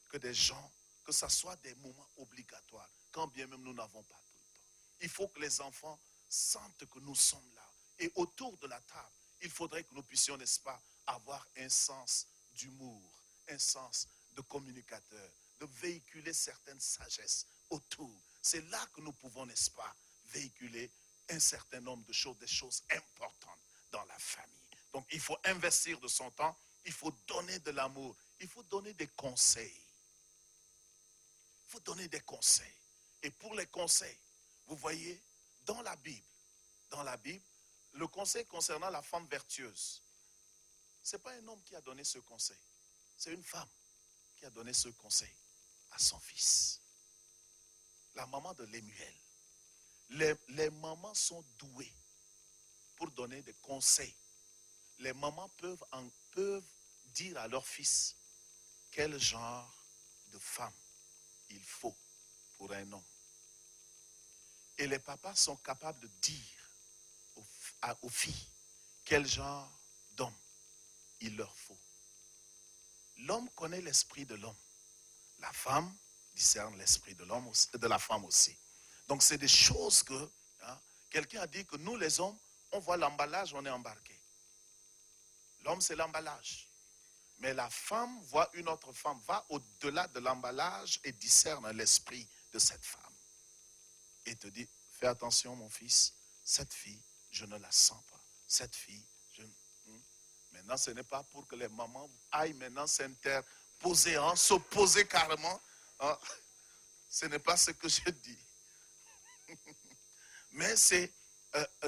que des gens, que ce soit des moments obligatoires, quand bien même nous n'avons pas tout le temps. Il faut que les enfants sentent que nous sommes là. Et autour de la table, il faudrait que nous puissions, n'est-ce pas, avoir un sens d'humour, un sens de communicateur, de véhiculer certaines sagesses autour. C'est là que nous pouvons, n'est-ce pas, véhiculer un certain nombre de choses, des choses importantes dans la famille. Donc, il faut investir de son temps, il faut donner de l'amour, il faut donner des conseils. Il faut donner des conseils. Et pour les conseils, vous voyez, dans la Bible, le conseil concernant la femme vertueuse, ce n'est pas un homme qui a donné ce conseil. C'est une femme qui a donné ce conseil à son fils. La maman de Lémuel. Les mamans sont douées pour donner des conseils. Les mamans peuvent dire à leur fils quel genre de femme il faut pour un homme. Et les papas sont capables de dire aux filles quel genre d'homme il leur faut. L'homme connaît l'esprit de l'homme. La femme discerne l'esprit de l'homme, de la femme aussi. Donc c'est des choses que, quelqu'un a dit que nous les hommes, on voit l'emballage, on est embarqué. L'homme c'est l'emballage. Mais la femme voit une autre femme, va au-delà de l'emballage et discerne l'esprit de cette femme. Et te dit, fais attention mon fils, cette fille, je ne la sens pas. Cette fille, Maintenant, ce n'est pas pour que les mamans aillent maintenant s'interposer, s'opposer carrément. Ce n'est pas ce que je dis. Mais c'est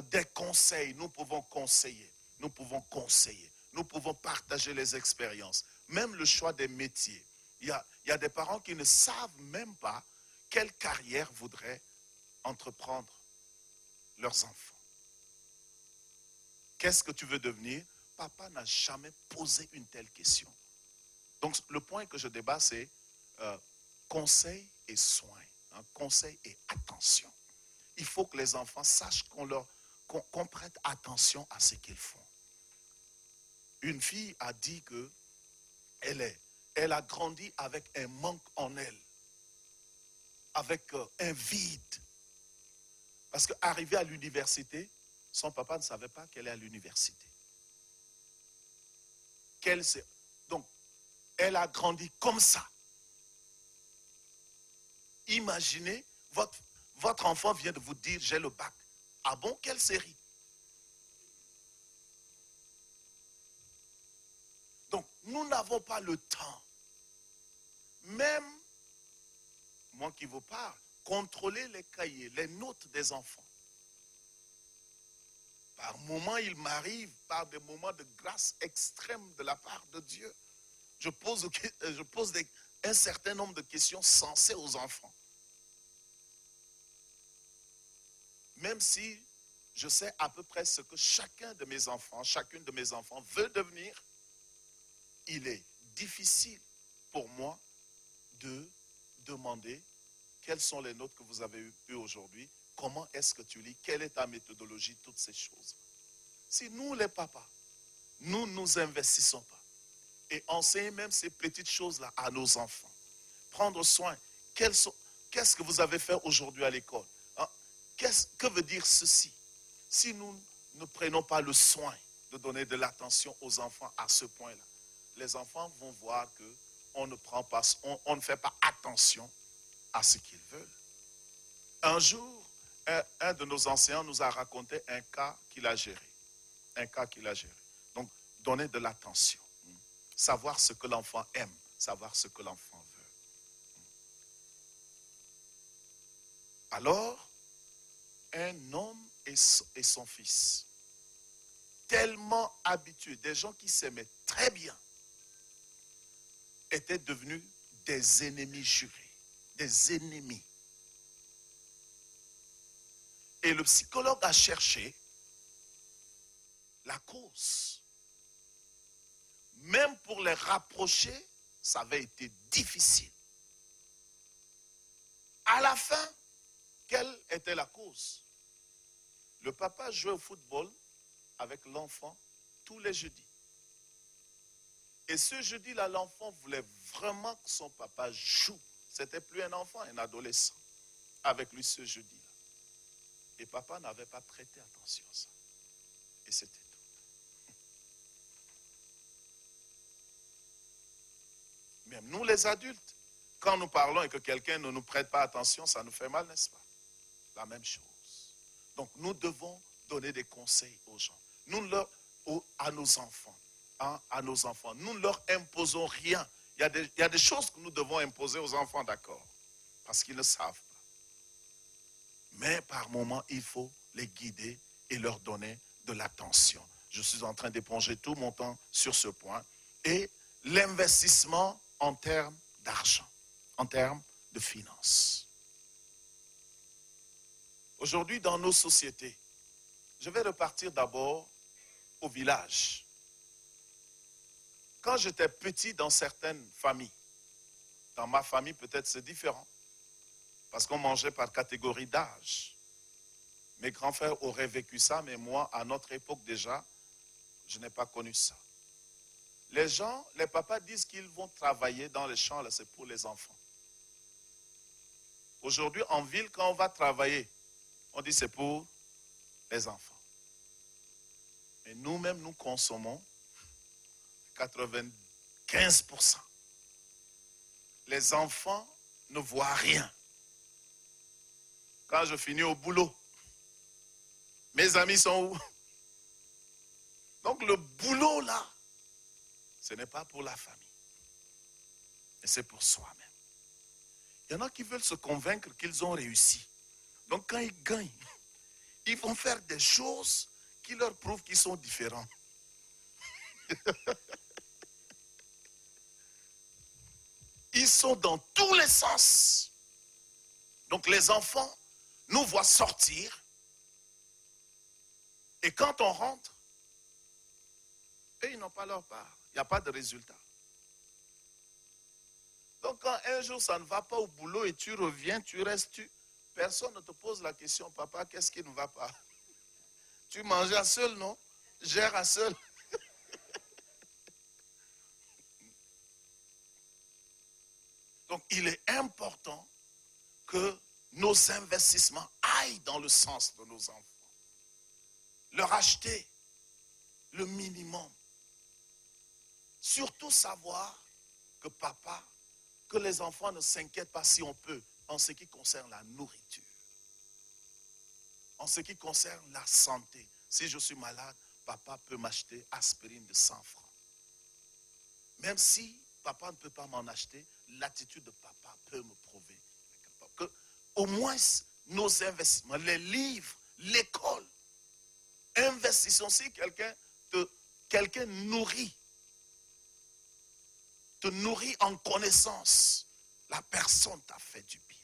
des conseils. Nous pouvons conseiller. Nous pouvons conseiller. Nous pouvons partager les expériences. Même le choix des métiers. Il y a des parents qui ne savent même pas quelle carrière voudraient entreprendre leurs enfants. Qu'est-ce que tu veux devenir? Papa n'a jamais posé une telle question. Donc, le point que je débat, c'est conseil et soin. Conseil et attention. Il faut que les enfants sachent qu'on prête attention à ce qu'ils font. Une fille a dit que elle a grandi avec un manque en elle, avec un vide. Parce qu'arrivée à l'université, son papa ne savait pas qu'elle est à l'université. Donc, elle a grandi comme ça. Imaginez, votre enfant vient de vous dire, j'ai le bac. Ah bon, quelle série? Donc, nous n'avons pas le temps. Même, moi qui vous parle, contrôler les cahiers, les notes des enfants. Par moments, il m'arrive, par des moments de grâce extrême de la part de Dieu, je pose un certain nombre de questions sensées aux enfants. Même si je sais à peu près ce que chacune de mes enfants veut devenir, il est difficile pour moi de demander quelles sont les notes que vous avez eues aujourd'hui, comment est-ce que tu lis, quelle est ta méthodologie, toutes ces choses. Si nous, les papas, nous ne nous investissons pas et enseigner même ces petites choses-là à nos enfants, prendre soin, qu'est-ce que vous avez fait aujourd'hui à l'école? Que veut dire ceci? Si nous ne prenons pas le soin de donner de l'attention aux enfants à ce point-là, les enfants vont voir qu'on ne fait pas attention à ce qu'ils veulent. Un jour, un de nos enseignants nous a raconté un cas qu'il a géré. Donc, donner de l'attention. Savoir ce que l'enfant aime, savoir ce que l'enfant veut. Alors, un homme et son fils, tellement habitués, des gens qui s'aimaient très bien, étaient devenus des ennemis jurés, des ennemis. Et le psychologue a cherché la cause. Même pour les rapprocher, ça avait été difficile. À la fin, quelle était la cause? Le papa jouait au football avec l'enfant tous les jeudis. Et ce jeudi-là, l'enfant voulait vraiment que son papa joue. C'était plus un enfant, un adolescent, avec lui ce jeudi-là. Et papa n'avait pas prêté attention à ça. Et c'était tout. Même nous les adultes, quand nous parlons et que quelqu'un ne nous prête pas attention, ça nous fait mal, n'est-ce pas? La même chose. Donc nous devons donner des conseils aux gens. À nos enfants. À nos enfants. Nous ne leur imposons rien. Il y a des choses que nous devons imposer aux enfants, d'accord? Parce qu'ils ne savent pas. Mais par moments, il faut les guider et leur donner de l'attention. Je suis en train d'éponger tout mon temps sur ce point. Et l'investissement en termes d'argent, en termes de finances. Aujourd'hui, dans nos sociétés, je vais repartir d'abord au village. Quand j'étais petit dans certaines familles, dans ma famille peut-être c'est différent, parce qu'on mangeait par catégorie d'âge. Mes grands frères auraient vécu ça, mais moi, à notre époque déjà, je n'ai pas connu ça. Les gens, les papas disent qu'ils vont travailler dans les champs, là, c'est pour les enfants. Aujourd'hui, en ville, quand on va travailler, on dit c'est pour les enfants. Mais nous-mêmes, nous consommons 95%. Les enfants ne voient rien. Quand je finis au boulot, mes amis sont où? Donc le boulot là, ce n'est pas pour la famille, mais c'est pour soi-même. Il y en a qui veulent se convaincre qu'ils ont réussi. Donc quand ils gagnent, ils vont faire des choses qui leur prouvent qu'ils sont différents. Ils sont dans tous les sens. Donc les enfants nous voient sortir. Et quand on rentre, eux, ils n'ont pas leur part. Il n'y a pas de résultat. Donc quand un jour ça ne va pas au boulot et tu reviens, tu restes, personne ne te pose la question, papa, qu'est-ce qui ne va pas? Tu manges à seul, non? Gère à seul. Donc il est important que nos investissements aillent dans le sens de nos enfants. Leur acheter le minimum. Surtout savoir que papa, que les enfants ne s'inquiètent pas si on peut en ce qui concerne la nourriture. En ce qui concerne la santé. Si je suis malade, papa peut m'acheter aspirine de 100 francs. Même si papa ne peut pas m'en acheter, l'attitude de papa peut me prouver que au moins nos investissements, les livres, l'école, investissons. Si quelqu'un nourrit, te nourrit en connaissance, la personne t'a fait du bien.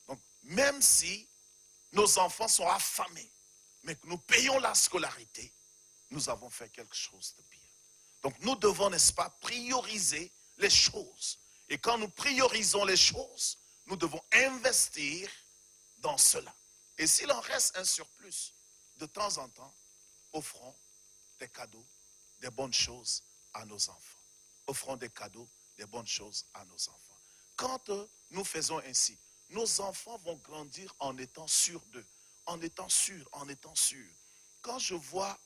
Donc, même si nos enfants sont affamés, mais que nous payons la scolarité, nous avons fait quelque chose de bien. Donc, nous devons, n'est-ce pas, prioriser les choses. Et quand nous priorisons les choses, nous devons investir dans cela. Et s'il en reste un surplus, de temps en temps, offrons des cadeaux, des bonnes choses à nos enfants. Offrons des cadeaux, des bonnes choses à nos enfants. Quand nous faisons ainsi, nos enfants vont grandir en étant sûrs d'eux, en étant sûrs. Quand je vois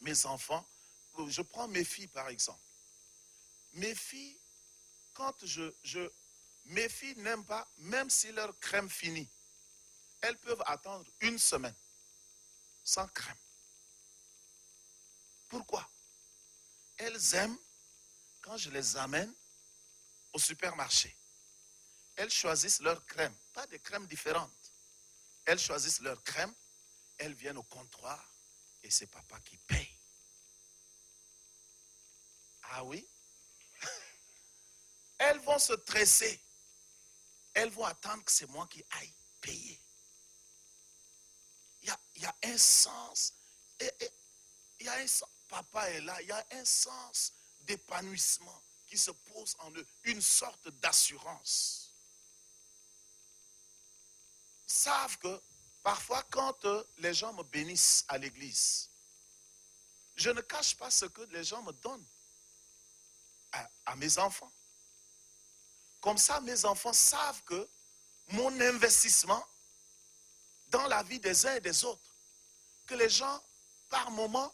mes enfants, je prends mes filles par exemple. Mes filles, mes filles n'aiment pas, même si leur crème finit, elles peuvent attendre une semaine sans crème. Pourquoi? Elles aiment quand je les amène au supermarché. Elles choisissent leur crème, pas des crèmes différentes. Elles choisissent leur crème, elles viennent au comptoir et c'est papa qui paye. Ah oui? Elles vont se tresser. Elles vont attendre que c'est moi qui aille payer. Il y a un sens. Il y a un sens. Papa est là. Il y a un sens d'épanouissement qui se pose en eux. Une sorte d'assurance. Ils savent que parfois quand les gens me bénissent à l'église, je ne cache pas ce que les gens me donnent à mes enfants. Comme ça, mes enfants savent que mon investissement dans la vie des uns et des autres, que les gens, par moment,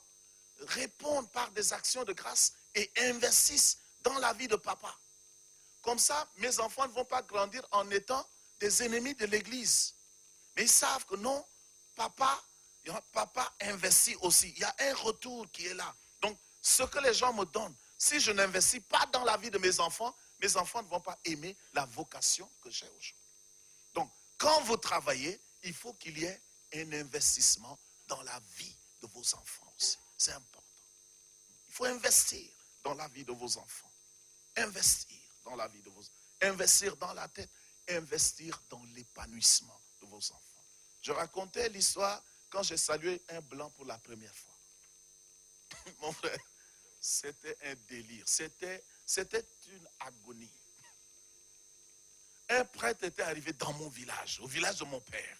répondent par des actions de grâce et investissent dans la vie de papa. Comme ça, mes enfants ne vont pas grandir en étant des ennemis de l'église. Mais ils savent que non, papa investit aussi. Il y a un retour qui est là. Donc, ce que les gens me donnent, si je n'investis pas dans la vie de mes enfants ne vont pas aimer la vocation que j'ai aujourd'hui. Donc, quand vous travaillez, il faut qu'il y ait un investissement dans la vie de vos enfants aussi. C'est important. Il faut investir dans la vie de vos enfants. Investir dans la vie de vos enfants. Investir dans la tête. Investir dans l'épanouissement de vos enfants. Je racontais l'histoire quand j'ai salué un blanc pour la première fois. Mon frère, c'était un délire. C'était une agonie. Un prêtre était arrivé dans mon village, au village de mon père.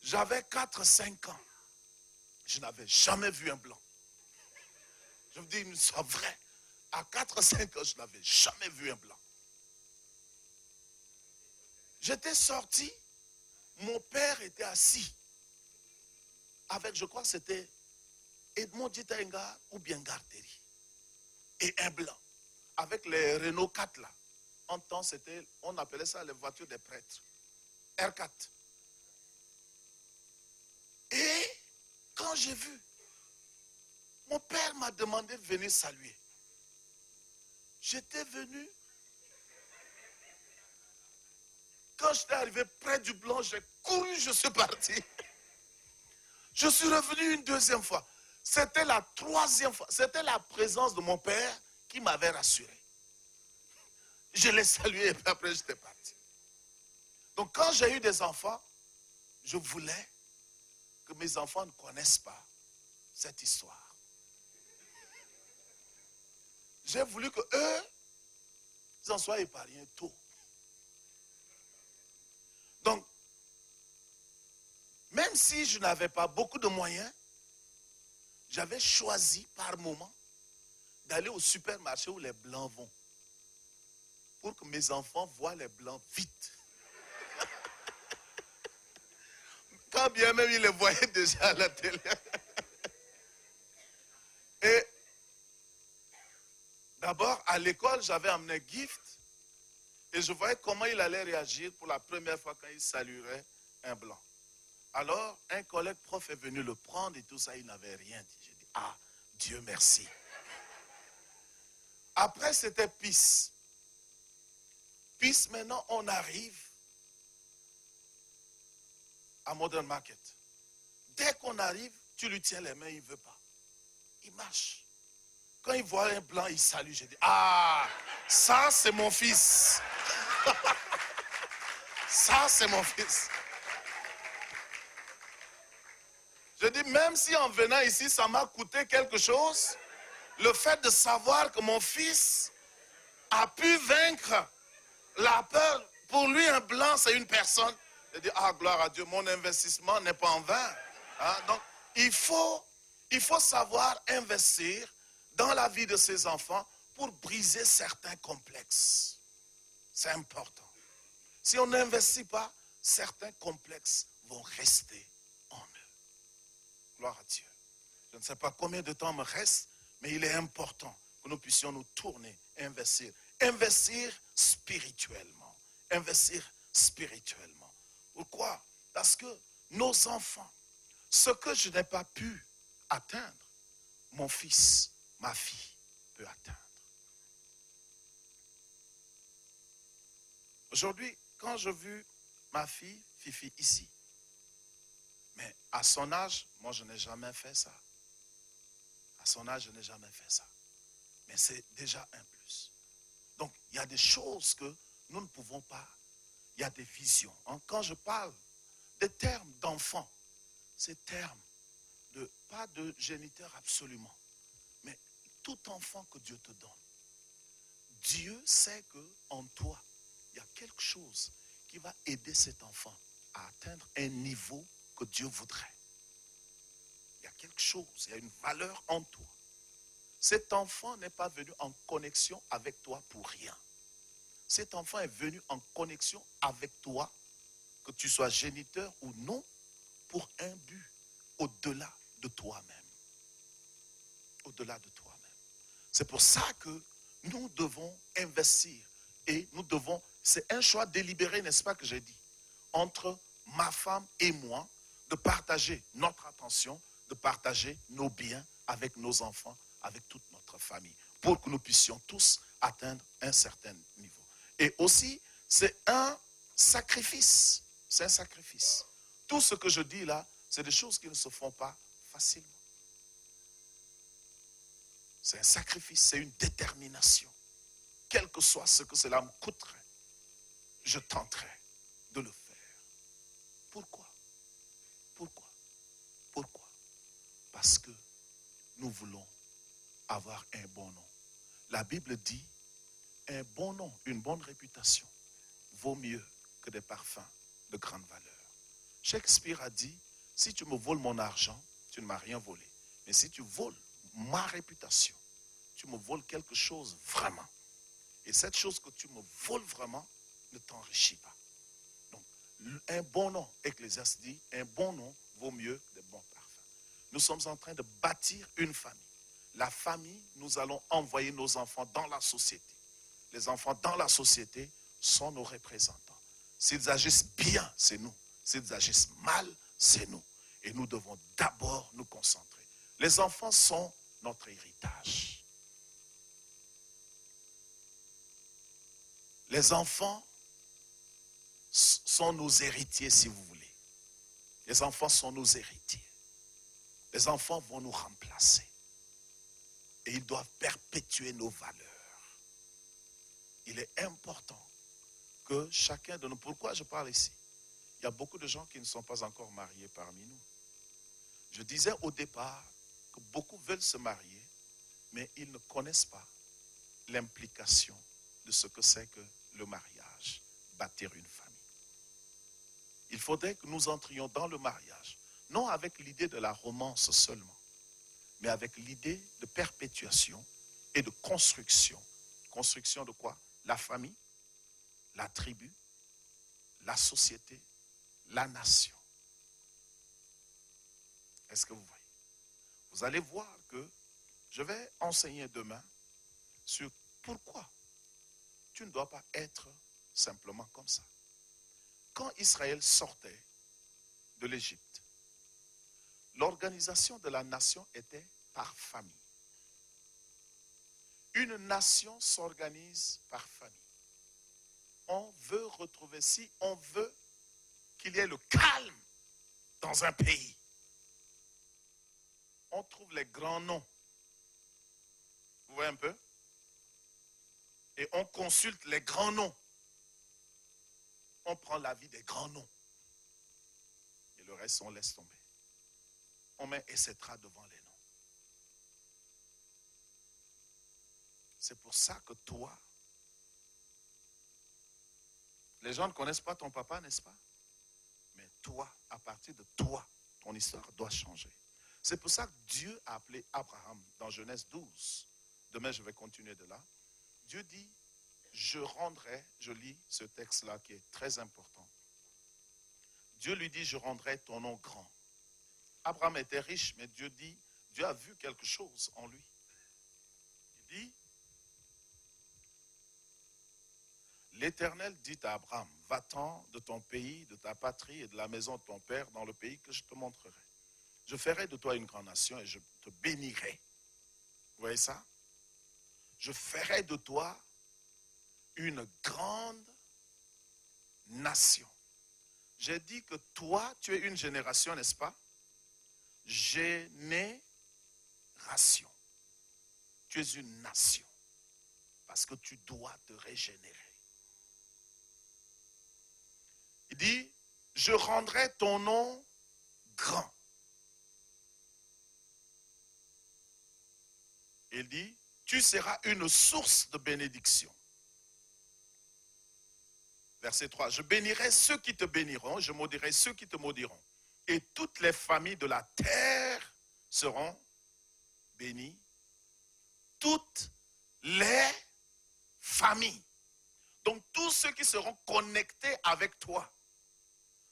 J'avais 4-5 ans. Je n'avais jamais vu un blanc. Je vous dis une histoire vraie. À 4-5 ans, je n'avais jamais vu un blanc. J'étais sorti, mon père était assis avec, je crois que c'était Edmond Ditaenga ou bien Garteri. Et un blanc, avec les Renault 4 là. En temps, on appelait ça les voitures des prêtres. R4. Et quand j'ai vu, mon père m'a demandé de venir saluer. J'étais venu. Quand j'étais arrivé près du blanc, j'ai couru, je suis parti. Je suis revenu une deuxième fois. C'était la troisième fois. C'était la présence de mon père qui m'avait rassuré. Je l'ai salué et puis après j'étais parti. Donc quand j'ai eu des enfants, je voulais que mes enfants ne connaissent pas cette histoire. J'ai voulu que eux, ils en soient épargnés tôt. Donc, même si je n'avais pas beaucoup de moyens, j'avais choisi par moment d'aller au supermarché où les blancs vont. Pour que mes enfants voient les blancs vite. Quand bien même ils les voyaient déjà à la télé. Et d'abord, à l'école, j'avais amené Gift. Et je voyais comment il allait réagir pour la première fois quand il saluerait un blanc. Alors, un collègue prof est venu le prendre et tout ça, il n'avait rien dit. J'ai dit, ah, Dieu merci. Après, c'était Peace. Peace, maintenant, on arrive à Modern Market. Dès qu'on arrive, tu lui tiens les mains, il ne veut pas. Il marche. Quand il voit un blanc, il salue. J'ai dit, ah, ça c'est mon fils. Ça c'est mon fils. Je dis, même si en venant ici, ça m'a coûté quelque chose, le fait de savoir que mon fils a pu vaincre la peur, pour lui un blanc c'est une personne. Je dis, ah gloire à Dieu, mon investissement n'est pas en vain. Hein? Donc il faut savoir investir dans la vie de ses enfants pour briser certains complexes. C'est important. Si on n'investit pas, certains complexes vont rester en eux. Gloire à Dieu. Je ne sais pas combien de temps me reste, mais il est important que nous puissions nous tourner, investir. Investir spirituellement. Investir spirituellement. Pourquoi? Parce que nos enfants, ce que je n'ai pas pu atteindre, mon fils, ma fille peut atteindre. Aujourd'hui, quand je vis ma fille, Fifi, ici, mais à son âge, moi je n'ai jamais fait ça. À son âge, je n'ai jamais fait ça. Mais c'est déjà un plus. Donc, il y a des choses que nous ne pouvons pas. Il y a des visions. Quand je parle des termes d'enfant, ces termes, pas de géniteur absolument, mais tout enfant que Dieu te donne, Dieu sait qu'en toi, il y a quelque chose qui va aider cet enfant à atteindre un niveau que Dieu voudrait. Il y a quelque chose, il y a une valeur en toi. Cet enfant n'est pas venu en connexion avec toi pour rien. Cet enfant est venu en connexion avec toi, que tu sois géniteur ou non, pour un but au-delà de toi-même. Au-delà de toi-même. C'est pour ça que nous devons investir et nous devons, c'est un choix délibéré, n'est-ce pas que j'ai dit, entre ma femme et moi, de partager notre attention, de partager nos biens avec nos enfants, avec toute notre famille, pour que nous puissions tous atteindre un certain niveau. Et aussi, c'est un sacrifice. C'est un sacrifice. Tout ce que je dis là, c'est des choses qui ne se font pas facilement. C'est un sacrifice, c'est une détermination. Quel que soit ce que cela me coûterait, je tenterai de le faire. Pourquoi? Pourquoi? Pourquoi? Parce que nous voulons avoir un bon nom. La Bible dit, un bon nom, une bonne réputation, vaut mieux que des parfums de grande valeur. Shakespeare a dit, si tu me voles mon argent, tu ne m'as rien volé. Mais si tu voles ma réputation, tu me voles quelque chose vraiment. Et cette chose que tu me voles vraiment ne t'enrichit pas. Donc, un bon nom, Ecclésiaste dit, un bon nom vaut mieux que des bons parfums. Nous sommes en train de bâtir une famille. La famille, nous allons envoyer nos enfants dans la société. Les enfants dans la société sont nos représentants. S'ils agissent bien, c'est nous. S'ils agissent mal, c'est nous. Et nous devons d'abord nous concentrer. Les enfants sont notre héritage. Les enfants sont nos héritiers, si vous voulez. Les enfants sont nos héritiers. Les enfants vont nous remplacer. Et ils doivent perpétuer nos valeurs. Il est important que chacun de nous... Pourquoi je parle ici? Il y a beaucoup de gens qui ne sont pas encore mariés parmi nous. Je disais au départ que beaucoup veulent se marier, mais ils ne connaissent pas l'implication de ce que c'est que le mariage, bâtir une famille. Il faudrait que nous entrions dans le mariage, non avec l'idée de la romance seulement, mais avec l'idée de perpétuation et de construction. Construction de quoi? La famille, la tribu, la société, la nation. Est-ce que vous voyez? Vous allez voir que je vais enseigner demain sur pourquoi tu ne dois pas être simplement comme ça. Quand Israël sortait de l'Égypte, l'organisation de la nation était par famille. Une nation s'organise par famille. On veut retrouver, si on veut qu'il y ait le calme dans un pays, on trouve les grands noms. Vous voyez un peu? Et on consulte les grands noms. On prend l'avis des grands noms. Et le reste, on laisse tomber. On met etc. devant les noms. C'est pour ça que toi, les gens ne connaissent pas ton papa, n'est-ce pas? Mais toi, à partir de toi, ton histoire doit changer. C'est pour ça que Dieu a appelé Abraham dans Genèse 12. Demain, je vais continuer de là. Dieu dit, je rendrai, je lis ce texte-là qui est très important. Dieu lui dit, je rendrai ton nom grand. Abraham était riche, mais Dieu dit, Dieu a vu quelque chose en lui. Il dit, l'Éternel dit à Abraham, va-t'en de ton pays, de ta patrie et de la maison de ton père dans le pays que je te montrerai. Je ferai de toi une grande nation et je te bénirai. Vous voyez ça? Je ferai de toi une grande nation. J'ai dit que toi, tu es une génération, n'est-ce pas? Génération. Tu es une nation. Parce que tu dois te régénérer. Il dit, je rendrai ton nom grand. Il dit, tu seras une source de bénédiction. Verset 3, je bénirai ceux qui te béniront, je maudirai ceux qui te maudiront. Et toutes les familles de la terre seront bénies. Toutes les familles. Donc tous ceux qui seront connectés avec toi.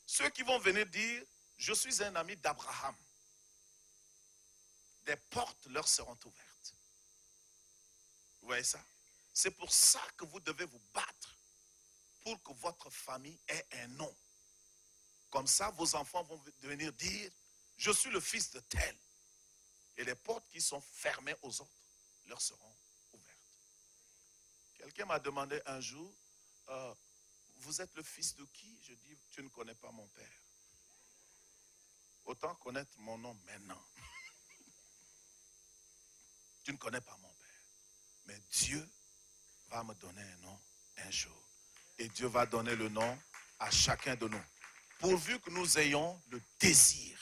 Ceux qui vont venir dire, je suis un ami d'Abraham. Des portes leur seront ouvertes. Vous voyez ça? C'est pour ça que vous devez vous battre pour que votre famille ait un nom. Comme ça, vos enfants vont venir dire, je suis le fils de tel. Et les portes qui sont fermées aux autres leur seront ouvertes. Quelqu'un m'a demandé un jour, vous êtes le fils de qui? Je dis, tu ne connais pas mon père. Autant connaître mon nom maintenant. Tu ne connais pas mon père. Mais Dieu va me donner un nom un jour. Et Dieu va donner le nom à chacun de nous. Pourvu que nous ayons le désir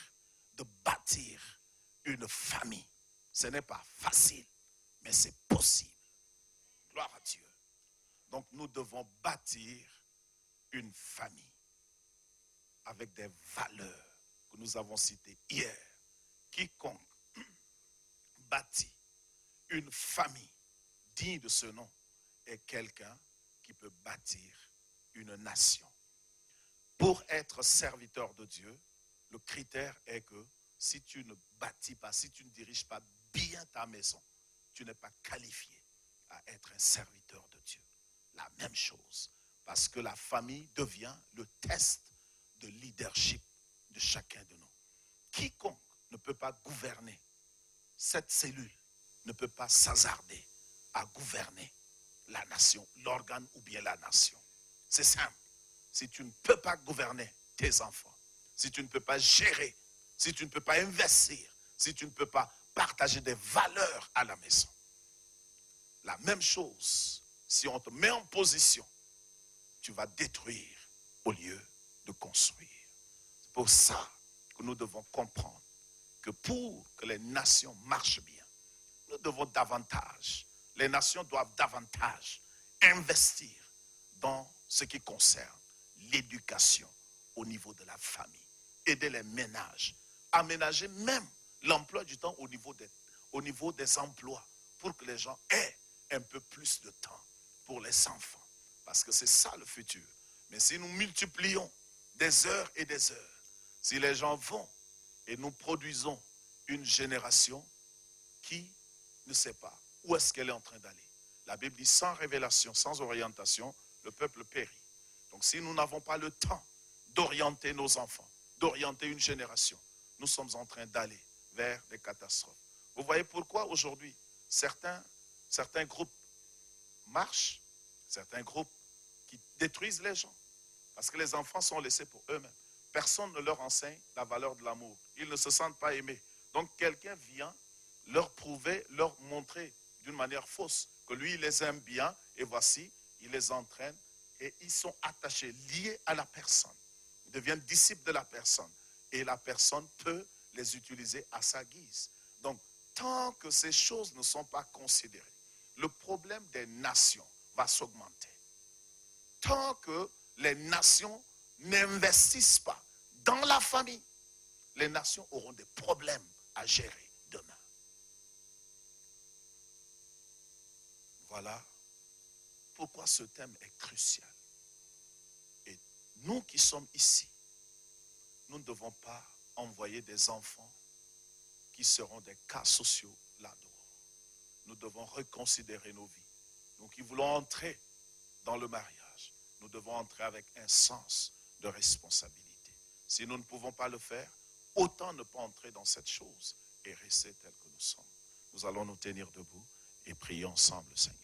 de bâtir une famille. Ce n'est pas facile, mais c'est possible. Gloire à Dieu. Donc nous devons bâtir une famille. avec des valeurs que nous avons citées hier. Quiconque bâtit une famille digne de ce nom est quelqu'un qui peut bâtir une nation. Pour être serviteur de Dieu, le critère est que si tu ne bâtis pas, si tu ne diriges pas bien ta maison, tu n'es pas qualifié à être un serviteur de Dieu. La même chose, parce que la famille devient le test de leadership de chacun de nous. Quiconque ne peut pas gouverner cette cellule, ne peut pas s'hasarder à gouverner la nation, l'organe ou bien la nation. C'est simple. Si tu ne peux pas gouverner tes enfants, si tu ne peux pas gérer, si tu ne peux pas investir, si tu ne peux pas partager des valeurs à la maison, la même chose, si on te met en position, tu vas détruire au lieu de construire. C'est pour ça que nous devons comprendre que pour que les nations marchent bien, nous devons davantage, les nations doivent davantage investir dans ce qui concerne l'éducation au niveau de la famille, aider les ménages, aménager même l'emploi du temps au niveau des emplois pour que les gens aient un peu plus de temps pour les enfants. Parce que c'est ça le futur. Mais si nous multiplions des heures et des heures, si les gens vont et nous produisons une génération qui ne sait pas où est-ce qu'elle est en train d'aller. La Bible dit sans révélation, sans orientation, le peuple périt. Donc si nous n'avons pas le temps d'orienter nos enfants, d'orienter une génération, nous sommes en train d'aller vers des catastrophes. Vous voyez pourquoi aujourd'hui certains groupes marchent, certains groupes qui détruisent les gens. Parce que les enfants sont laissés pour eux-mêmes. Personne ne leur enseigne la valeur de l'amour. Ils ne se sentent pas aimés. Donc quelqu'un vient leur prouver, leur montrer d'une manière fausse que lui, il les aime bien. Et voici, il les entraîne et ils sont attachés, liés à la personne. Ils deviennent disciples de la personne. Et la personne peut les utiliser à sa guise. Donc, tant que ces choses ne sont pas considérées, le problème des nations va s'augmenter. Tant que les nations n'investissent pas dans la famille, les nations auront des problèmes à gérer demain. Voilà pourquoi ce thème est crucial. Et nous qui sommes ici, nous ne devons pas envoyer des enfants qui seront des cas sociaux là-dedans. Nous devons reconsidérer nos vies. Nous qui voulons entrer dans le mariage, nous devons entrer avec un sens de responsabilité. Si nous ne pouvons pas le faire, autant ne pas entrer dans cette chose et rester tel que nous sommes. Nous allons nous tenir debout et prier ensemble, Seigneur.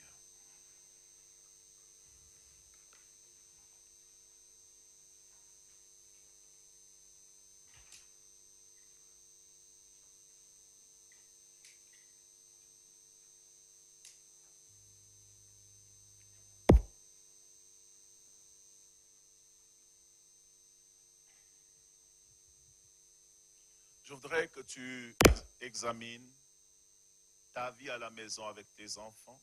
Je voudrais que tu examines ta vie à la maison avec tes enfants.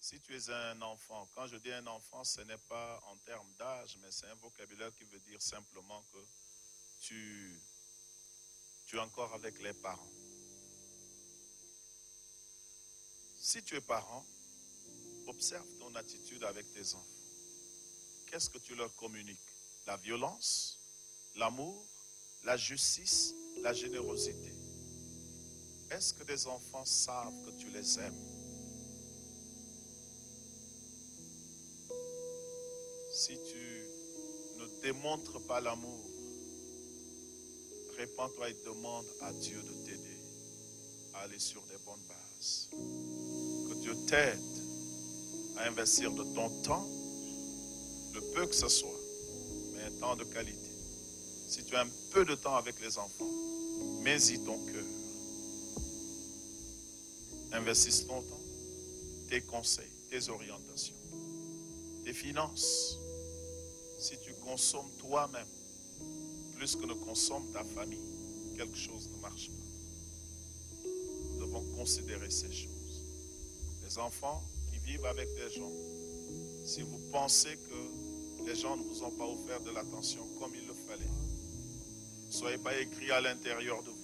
Si tu es un enfant, quand je dis un enfant, ce n'est pas en termes d'âge, mais c'est un vocabulaire qui veut dire simplement que tu es encore avec les parents. Si tu es parent, observe ton attitude avec tes enfants. Qu'est-ce que tu leur communiques? La violence, l'amour, la justice, la générosité. Est-ce que des enfants savent que tu les aimes? Si tu ne démontres pas l'amour, répands-toi et demande à Dieu de t'aider à aller sur des bonnes bases. Que Dieu t'aide à investir de ton temps, le peu que ce soit, mais un temps de qualité. Si tu as un peu de temps avec les enfants, mets-y ton cœur. Investis ton temps, tes conseils, tes orientations, tes finances. Si tu consommes toi-même plus que ne consomme ta famille, quelque chose ne marche pas. Nous devons considérer ces choses. Les enfants qui vivent avec des gens, si vous pensez que les gens ne vous ont pas offert de l'attention comme il le fallait, Ne soyez pas écrit à l'intérieur de vous.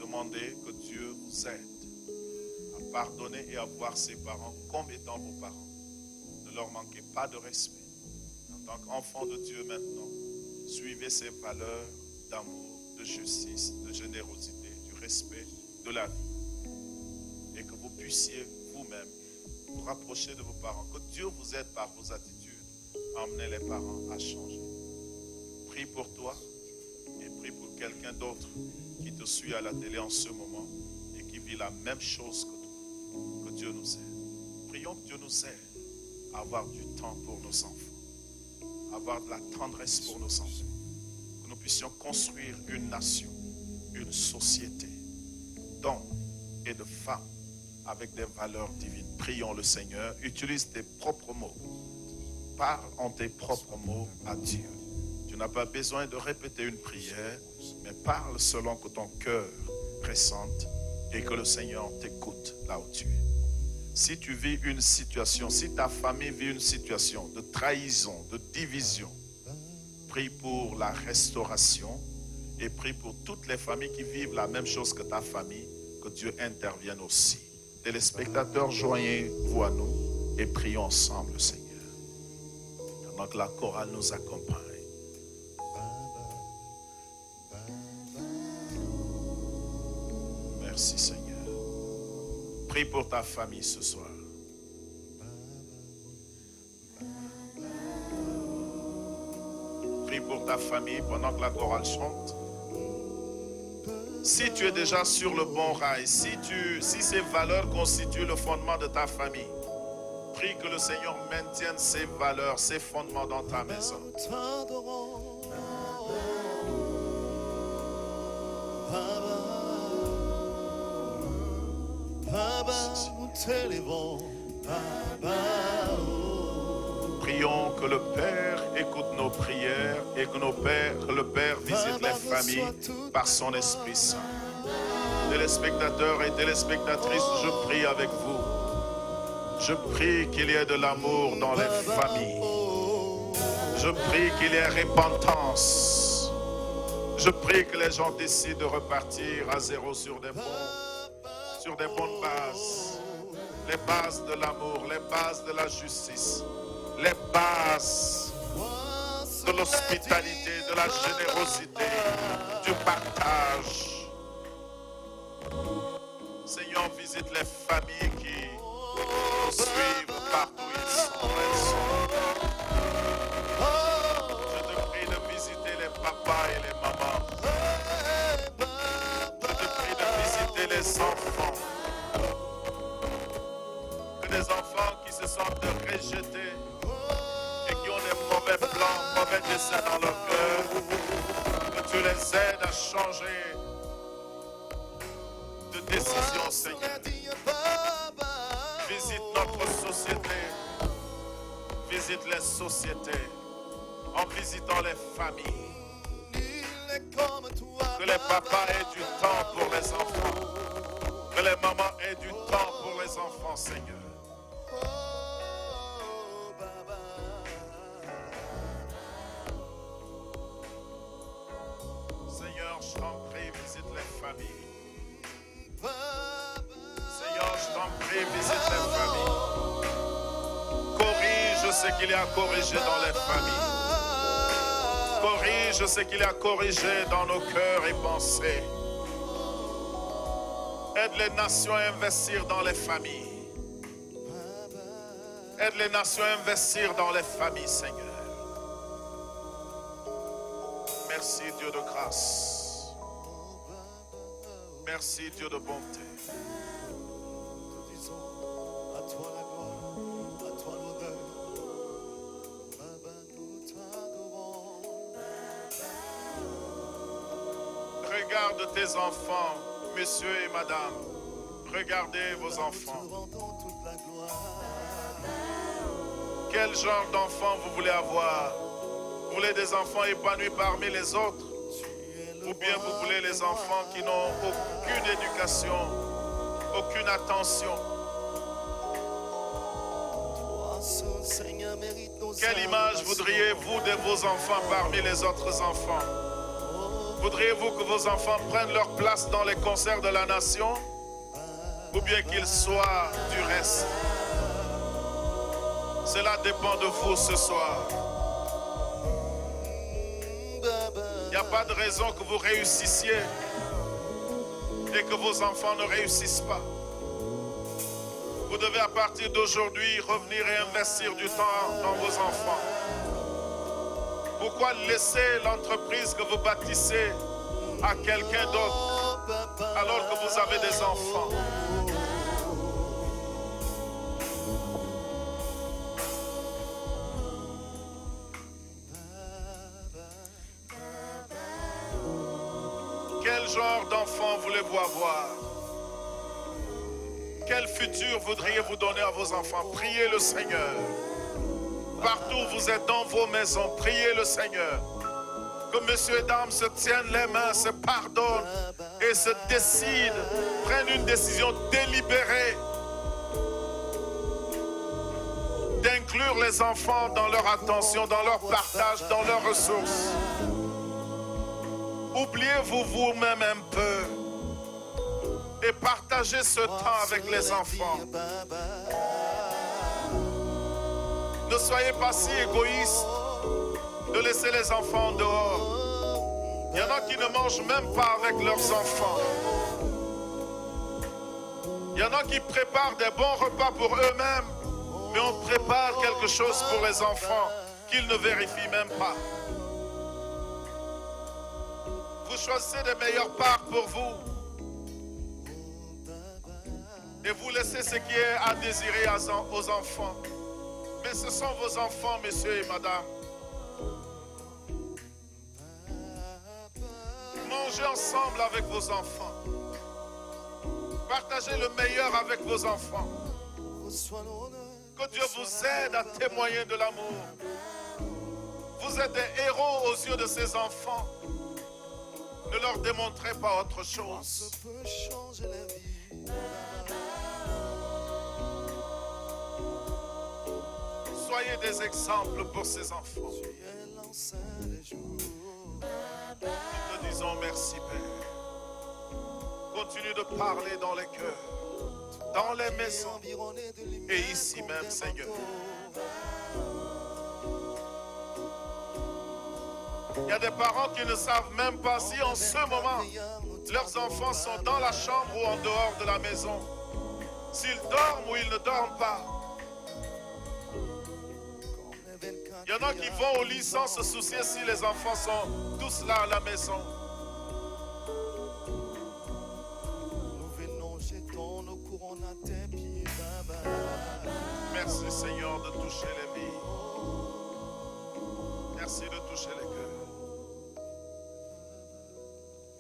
Demandez que Dieu vous aide à pardonner et à voir ses parents comme étant vos parents. Ne leur manquez pas de respect. En tant qu'enfant de Dieu maintenant, suivez ces valeurs d'amour, de justice, de générosité, du respect, de la vie. Et que vous puissiez vous-même vous rapprocher de vos parents. Que Dieu vous aide par vos attitudes à emmener les parents à changer. Prie pour toi et prie pour quelqu'un d'autre qui te suit à la télé en ce moment et qui vit la même chose que toi. Que Dieu nous aide. Prions que Dieu nous aide à avoir du temps pour nos enfants, à avoir de la tendresse pour nos enfants, que nous puissions construire une nation, une société d'hommes et de femmes avec des valeurs divines. Prions le Seigneur, utilise tes propres mots, parle en tes propres mots à Dieu. Tu n'as pas besoin de répéter une prière, mais parle selon que ton cœur ressente et que le Seigneur t'écoute là où tu es. Si tu vis une situation, si ta famille vit une situation de trahison, de division, prie pour la restauration et prie pour toutes les familles qui vivent la même chose que ta famille, que Dieu intervienne aussi. Téléspectateurs, joignez-vous à nous et prions ensemble, Seigneur. Pendant que la chorale nous accompagne. Merci, Seigneur. Prie pour ta famille ce soir. Prie pour ta famille pendant que la chorale chante. Si tu es déjà sur le bon rail, si ces valeurs constituent le fondement de ta famille, prie que le Seigneur maintienne ces valeurs, ces fondements dans ta maison. Prions que le Père écoute nos prières et que le Père visite les familles par son Esprit Saint. Téléspectateurs et téléspectatrices, je prie avec vous. Je prie qu'il y ait de l'amour dans les familles. Je prie qu'il y ait repentance. Je prie que les gens décident de repartir à zéro sur des bonnes bases. Les bases de l'amour, les bases de la justice, les bases de l'hospitalité, de la générosité, du partage. Seigneur, visite les familles qui nous suivent partout où elles sont. Je te prie de visiter les papas et les mamans. Je te prie de visiter les enfants. Que des enfants qui se sentent rejetés et qui ont des mauvais plans, mauvais desseins dans leur cœur, que tu les aides à changer de décision, Seigneur. Visite notre société, visite les sociétés, en visitant les familles. Que les papas aient du temps pour les enfants, que les mamans aient du temps pour les enfants, Seigneur. Seigneur, je t'en prie, visite les familles. Seigneur, je t'en prie, visite les familles. Corrige ce qu'il y a à corriger dans les familles. Corrige ce qu'il y a à corriger dans nos cœurs et pensées. Aide les nations à investir dans les familles. Aide les nations à investir dans les familles, Seigneur. Merci, Dieu de grâce. Merci, Dieu de bonté. À toi la gloire, à toi l'honneur. Baba, nous t'adorons. Regarde tes enfants, monsieur et madame. Regardez vos enfants. Nous te rendons toute la gloire. Quel genre d'enfants vous voulez avoir? Vous voulez des enfants épanouis parmi les autres? Ou bien vous voulez les enfants qui n'ont aucune éducation, aucune attention? Toi seul, Seigneur, mérite nos Quelle image adorations. voudriez-vous de vos enfants parmi les autres enfants? Voudriez-vous que vos enfants prennent leur place dans les concerts de la nation? Ou bien qu'ils soient du reste? Cela dépend de vous ce soir. Il n'y a pas de raison que vous réussissiez et que vos enfants ne réussissent pas. Vous devez à partir d'aujourd'hui revenir et investir du temps dans vos enfants. Pourquoi laisser l'entreprise que vous bâtissez à quelqu'un d'autre alors que vous avez des enfants? Quel genre d'enfant voulez-vous avoir? Quel futur voudriez-vous donner à vos enfants? Priez le Seigneur. Partout où vous êtes dans vos maisons, priez le Seigneur. Que messieurs et dames se tiennent les mains, se pardonnent et se décident, prennent une décision délibérée d'inclure les enfants dans leur attention, dans leur partage, dans leurs ressources. Oubliez-vous vous-même un peu et partagez ce temps avec les enfants. Ne soyez pas si égoïstes de laisser les enfants dehors. Il y en a qui ne mangent même pas avec leurs enfants. Il y en a qui préparent des bons repas pour eux-mêmes, mais on prépare quelque chose pour les enfants qu'ils ne vérifient même pas. Vous choisissez des meilleures parts pour vous et vous laissez ce qui est à désirer aux enfants. Mais ce sont vos enfants, messieurs et madame. Mangez ensemble avec vos enfants. Partagez le meilleur avec vos enfants. Que Dieu vous aide à témoigner de l'amour. Vous êtes des héros aux yeux de ces enfants. Ne leur démontrez pas autre chose. Soyez des exemples pour ces enfants. Nous te disons merci, Père. Continue de parler dans les cœurs, dans les maisons et ici même, Seigneur. Il y a des parents qui ne savent même pas si en ce moment leurs enfants sont dans la chambre ou en dehors de la maison, s'ils dorment ou ils ne dorment pas. Il y en a qui vont au lit sans se soucier si les enfants sont tous là à la maison. Merci Seigneur de toucher les vies. Merci de toucher les cœurs.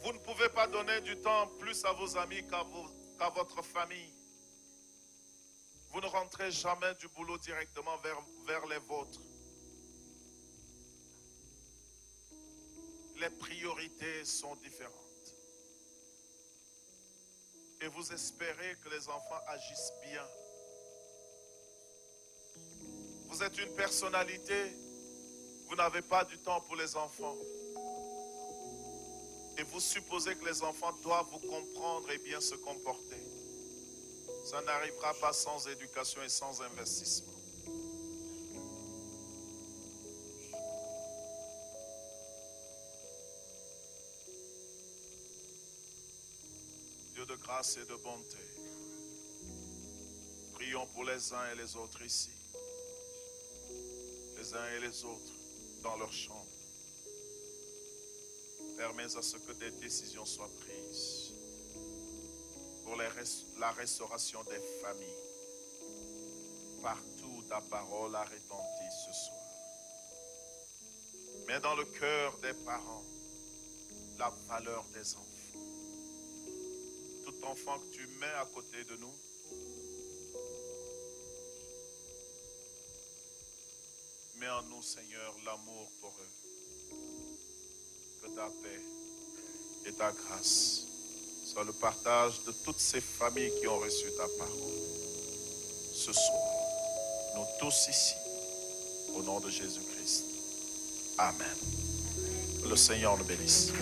Vous ne pouvez pas donner du temps plus à vos amis qu'à votre famille. Vous ne rentrez jamais du boulot directement vers les vôtres. Les priorités sont différentes. Et vous espérez que les enfants agissent bien. Vous êtes une personnalité, vous n'avez pas du temps pour les enfants. Et vous supposez que les enfants doivent vous comprendre et bien se comporter. Ça n'arrivera pas sans éducation et sans investissement. Dieu de grâce et de bonté, prions pour les uns et les autres ici, les uns et les autres dans leur chambre. Permets à ce que des décisions soient prises pour la restauration des familles. Partout ta parole a retenti ce soir. Mets dans le cœur des parents la valeur des enfants. Tout enfant que tu mets à côté de nous, mets en nous, Seigneur, l'amour pour eux. Que ta paix et ta grâce soient le partage de toutes ces familles qui ont reçu ta parole. Ce soir, nous tous ici, au nom de Jésus-Christ. Amen. Que le Seigneur nous bénisse.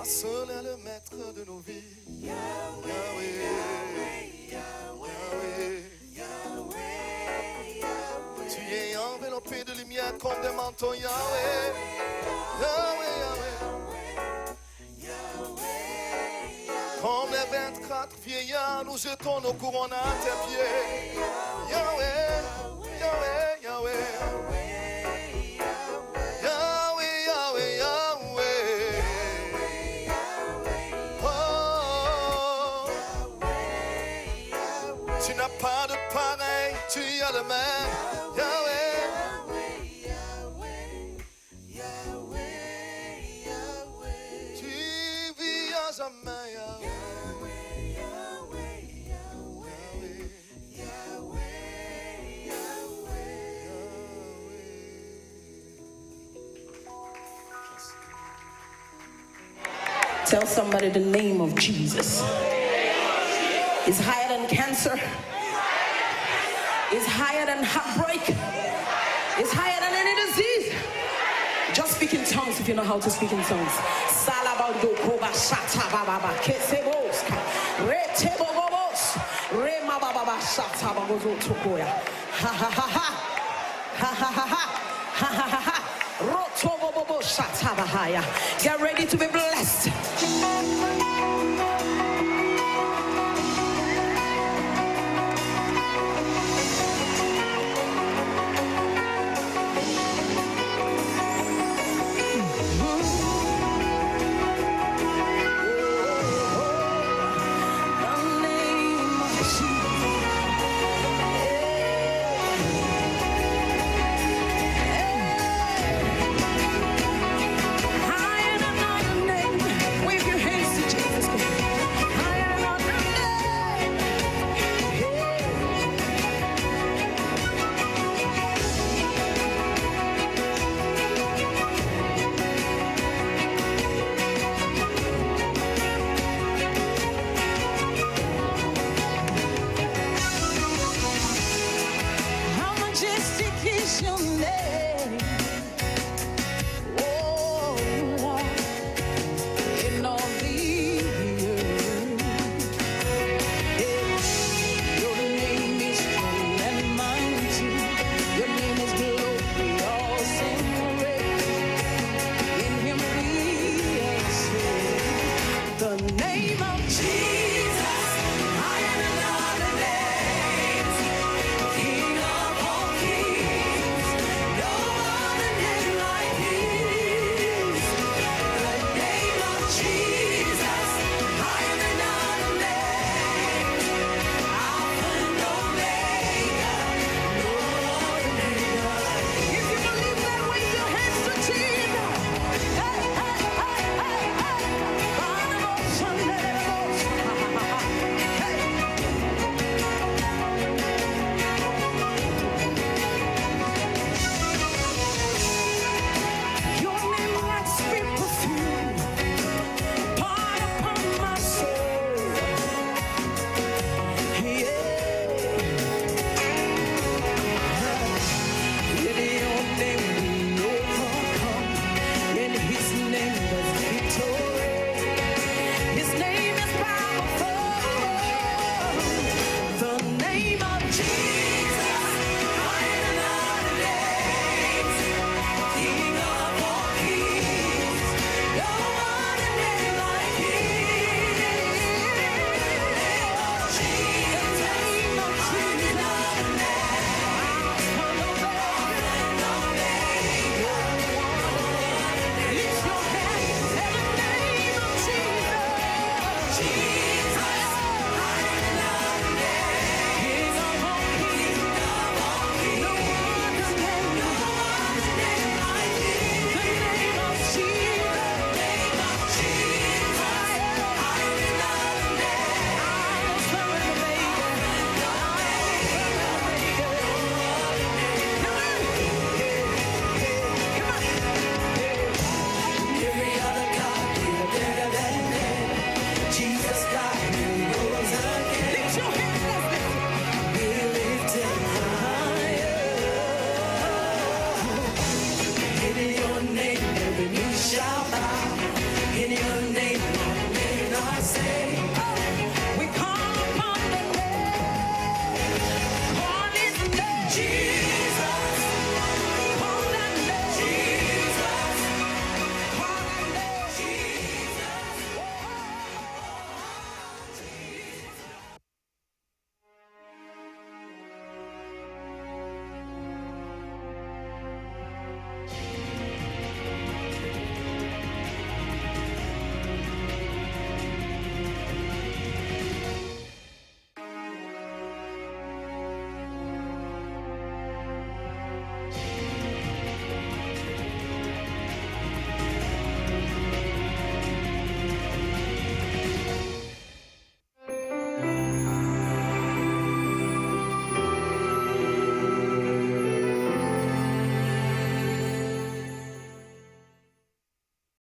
Seul est le maître de nos vies. Yahweh, Yahweh, Yahweh. Tu es enveloppé de lumière comme des manteaux. Yahweh, Yahweh, Yahweh. Comme les 24 vieillards, nous jetons nos couronnes à tes pieds. Yahweh, Yahweh, Yahweh. Pas de pareil, tu as le même. Yahweh, Yahweh, Yahweh. Tu vis à jamais. Yahweh, Yahweh, Yahweh, Yahweh. Tell somebody the name of Jesus is higher than cancer. Is higher than heartbreak. Is higher than any disease. Just speak in tongues if you know how to speak in tongues. Salabando koba shata baba kesebos retebobos rema baba shata bagozo tokoya. Ha ha ha ha ha ha ha ha ha ha ha. Get ready to be blessed.